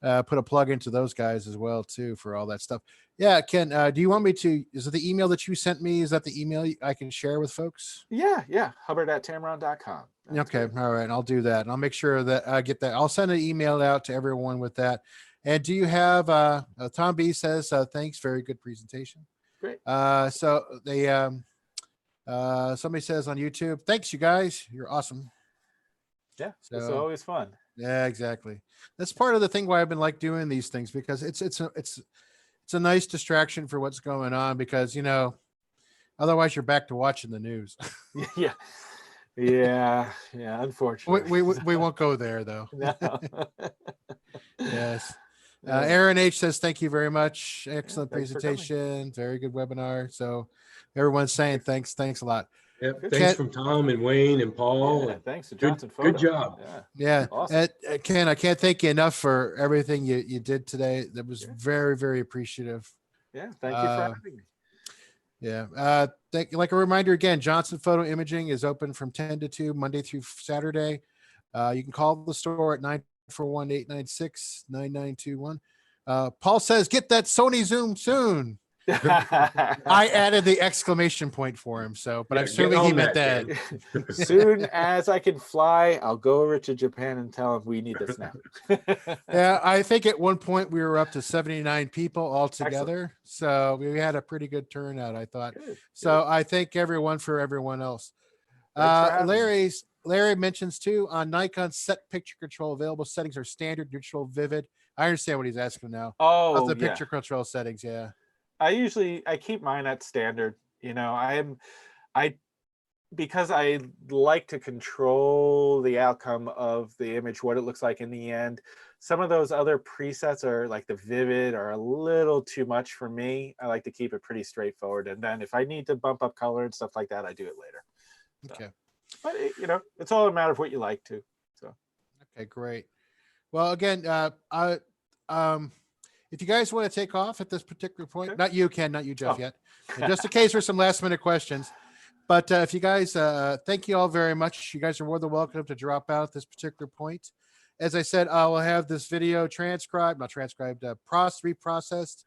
to put a plug into those guys as well, too, for all that stuff. Yeah, Ken, do you want me to, is it the email that you sent me? Is that the email I can share with folks? Yeah. Hubbard@tamron.com. Okay. All right. I'll do that. And I'll make sure that I get that. I'll send an email out to everyone with that. And do you have, Tom B says, thanks. Very good presentation. Great. So they, somebody says on YouTube, thanks you guys. You're awesome. Yeah. So, it's always fun. Yeah, exactly. That's part of the thing why I've been like doing these things, because it's a nice distraction for what's going on, because, you know, otherwise you're back to watching the news. Yeah. Unfortunately, we won't go there though. No. Yes. Aaron H says, thank you very much. Excellent presentation. Very good webinar. So everyone's saying thanks a lot. Yep. Thanks from Tom and Wayne and Paul. Yeah, thanks to Johnson Photo. Good job. Yeah. Awesome. Ken, I can't thank you enough for everything you did today. That was very, very appreciative. Yeah. Thank you for having me. Yeah. Like a reminder again, Johnson Photo Imaging is open from 10 to 2, Monday through Saturday. You can call the store at 941-896-9921. Paul says, get that Sony Zoom soon. I added the exclamation point for him. So, but I'm assuming he meant that. Soon as I can fly, I'll go over to Japan and tell him we need this now. Yeah, I think at one point we were up to 79 people all together. Excellent. So we had a pretty good turnout, I thought. Good. I thank everyone for everyone else. Larry mentions too, on Nikon set picture control, available settings are standard, neutral, vivid. I understand what he's asking now. Oh, the picture control settings. Yeah. I keep mine at standard. You know, because I like to control the outcome of the image, what it looks like in the end. Some of those other presets are like the vivid are a little too much for me. I like to keep it pretty straightforward. And then if I need to bump up color and stuff like that, I do it later. Okay. But it's all a matter of what you like to. So. Okay, great. Well, again, if you guys want to take off at this particular point, not you, Ken, not you, Jeff, yet, and just in case for some last minute questions. But if you guys, thank you all very much. You guys are more than welcome to drop out at this particular point. As I said, I will have this video reprocessed,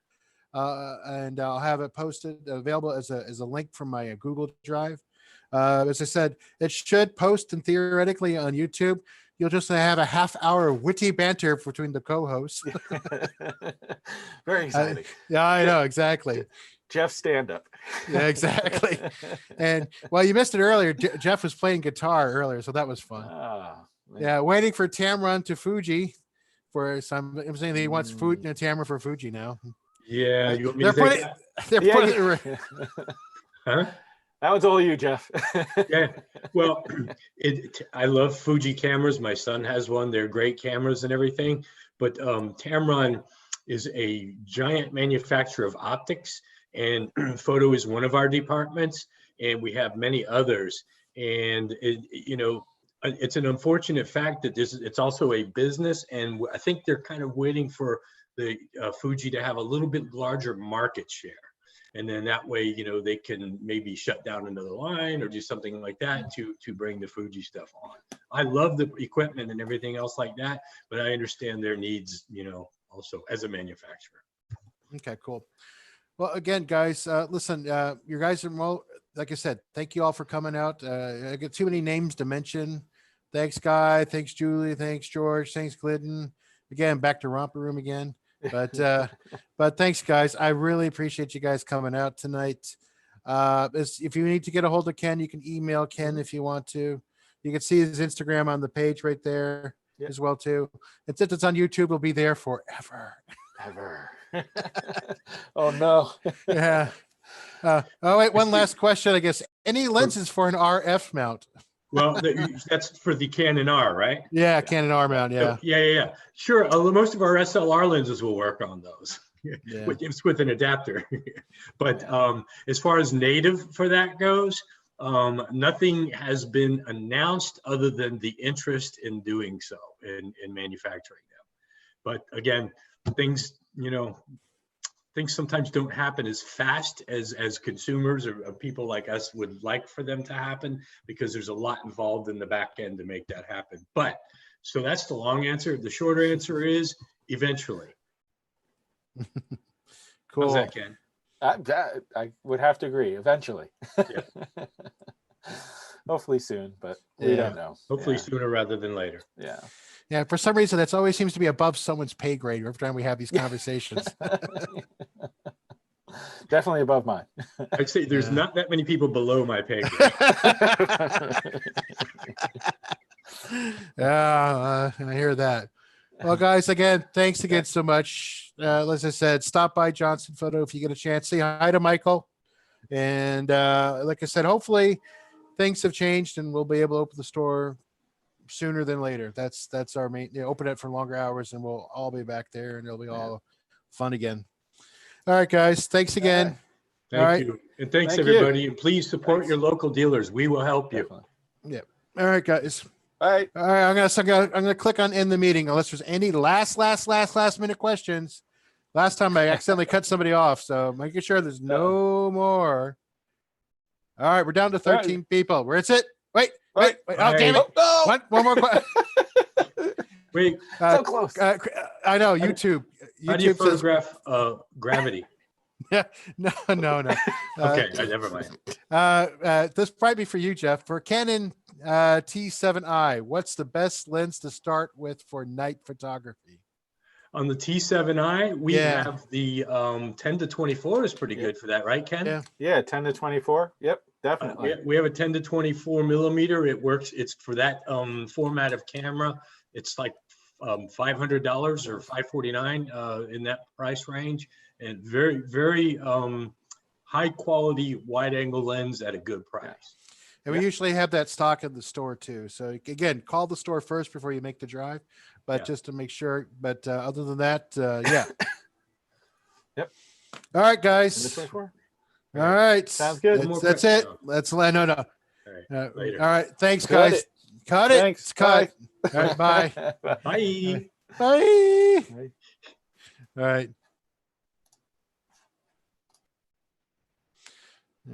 and I'll have it posted, available as a link from my Google Drive. As I said, it should post and theoretically on YouTube. You'll just have a half-hour witty banter between the co-hosts. Very exciting. Yeah, I know, exactly. Jeff stand-up. Yeah, exactly. And well, you missed it earlier. Jeff was playing guitar earlier, so that was fun. Yeah, waiting for Tamron to Fuji for some. I'm saying that he wants Tamron for Fuji now. Yeah, you want me to Huh? That was all you, Jeff. Yeah, well, I love Fuji cameras. My son has one. They're great cameras and everything. But Tamron is a giant manufacturer of optics, and photo is one of our departments, and we have many others. And it's an unfortunate fact that it's also a business, and I think they're kind of waiting for the Fuji to have a little bit larger market share. And then that way, they can maybe shut down another line or do something like that to bring the Fuji stuff on. I love the equipment and everything else like that, but I understand their needs, also as a manufacturer. Okay, cool. Well, again, guys, listen, you guys are, like I said, thank you all for coming out. I get too many names to mention. Thanks, Guy. Thanks, Julie. Thanks, George. Thanks, Glidden. Again, back to Romper Room again. But thanks, guys. I really appreciate you guys coming out tonight. If you need to get a hold of Ken, you can email Ken if you want to. You can see his Instagram on the page right there as well too. And since it's on YouTube, it'll be there forever. Ever. Oh no. Yeah. Oh wait, one last question, I guess. Any lenses for an RF mount? Well, that's for the Canon R, right? Yeah, Canon R mount. Yeah. Yeah. Sure. Most of our SLR lenses will work on those. Yeah. It's with an adapter. But as far as native for that goes, nothing has been announced other than the interest in doing so, in manufacturing them. But again, things sometimes don't happen as fast as consumers or people like us would like for them to happen, because there's a lot involved in the back end to make that happen. But so that's the long answer. The shorter answer is eventually. Cool. How's that, Ken? I would have to agree. Eventually. Yeah. Hopefully soon, but we don't know. Hopefully sooner rather than later. Yeah. Yeah, for some reason, that's always seems to be above someone's pay grade every time we have these conversations. Definitely above mine. I'd say there's not that many people below my pay grade. Yeah, I hear that. Well, guys, again, thanks again so much. As I said, stop by Johnson Photo if you get a chance. Say hi to Michael. And like I said, hopefully things have changed and we'll be able to open the store sooner than later. That's our main, open it for longer hours and we'll all be back there and it'll be all fun again. All right, guys. Thanks again. Thank you. And thanks everybody. And please support your local dealers. We will help you. Yeah. All right, guys. All right. All right. I'm gonna click on end the meeting unless there's any last minute questions. Last time I accidentally cut somebody off, so making sure there's no more. All right, we're down to 13 people. Where is it? Wait. Oh, damn it. Oh, no. One more question. Wait, so close. I know YouTube. how do you YouTube says, photograph gravity? yeah, no. Okay, never mind. This probably be for you, Jeff. For Canon T7i, what's the best lens to start with for night photography? On the T7i, we have the 10 to 24 is pretty good for that, right, Ken? Yeah. 10 to 24. Yep, definitely. We have a 10 to 24 millimeter. It works. It's for that format of camera. It's like $500 or $549 in that price range, and very, very high quality wide angle lens at a good price. And we usually have that stock in the store too. So again, call the store first before you make the drive, but just to make sure. But other than that, yeah. Yep. All right, guys. All right. Sounds good. That's it. Let's no. All right. Later. All right. Thanks, Cut guys. it. Cut it. Thanks. It's cut. Bye. All right. Bye. Bye. Bye. All right.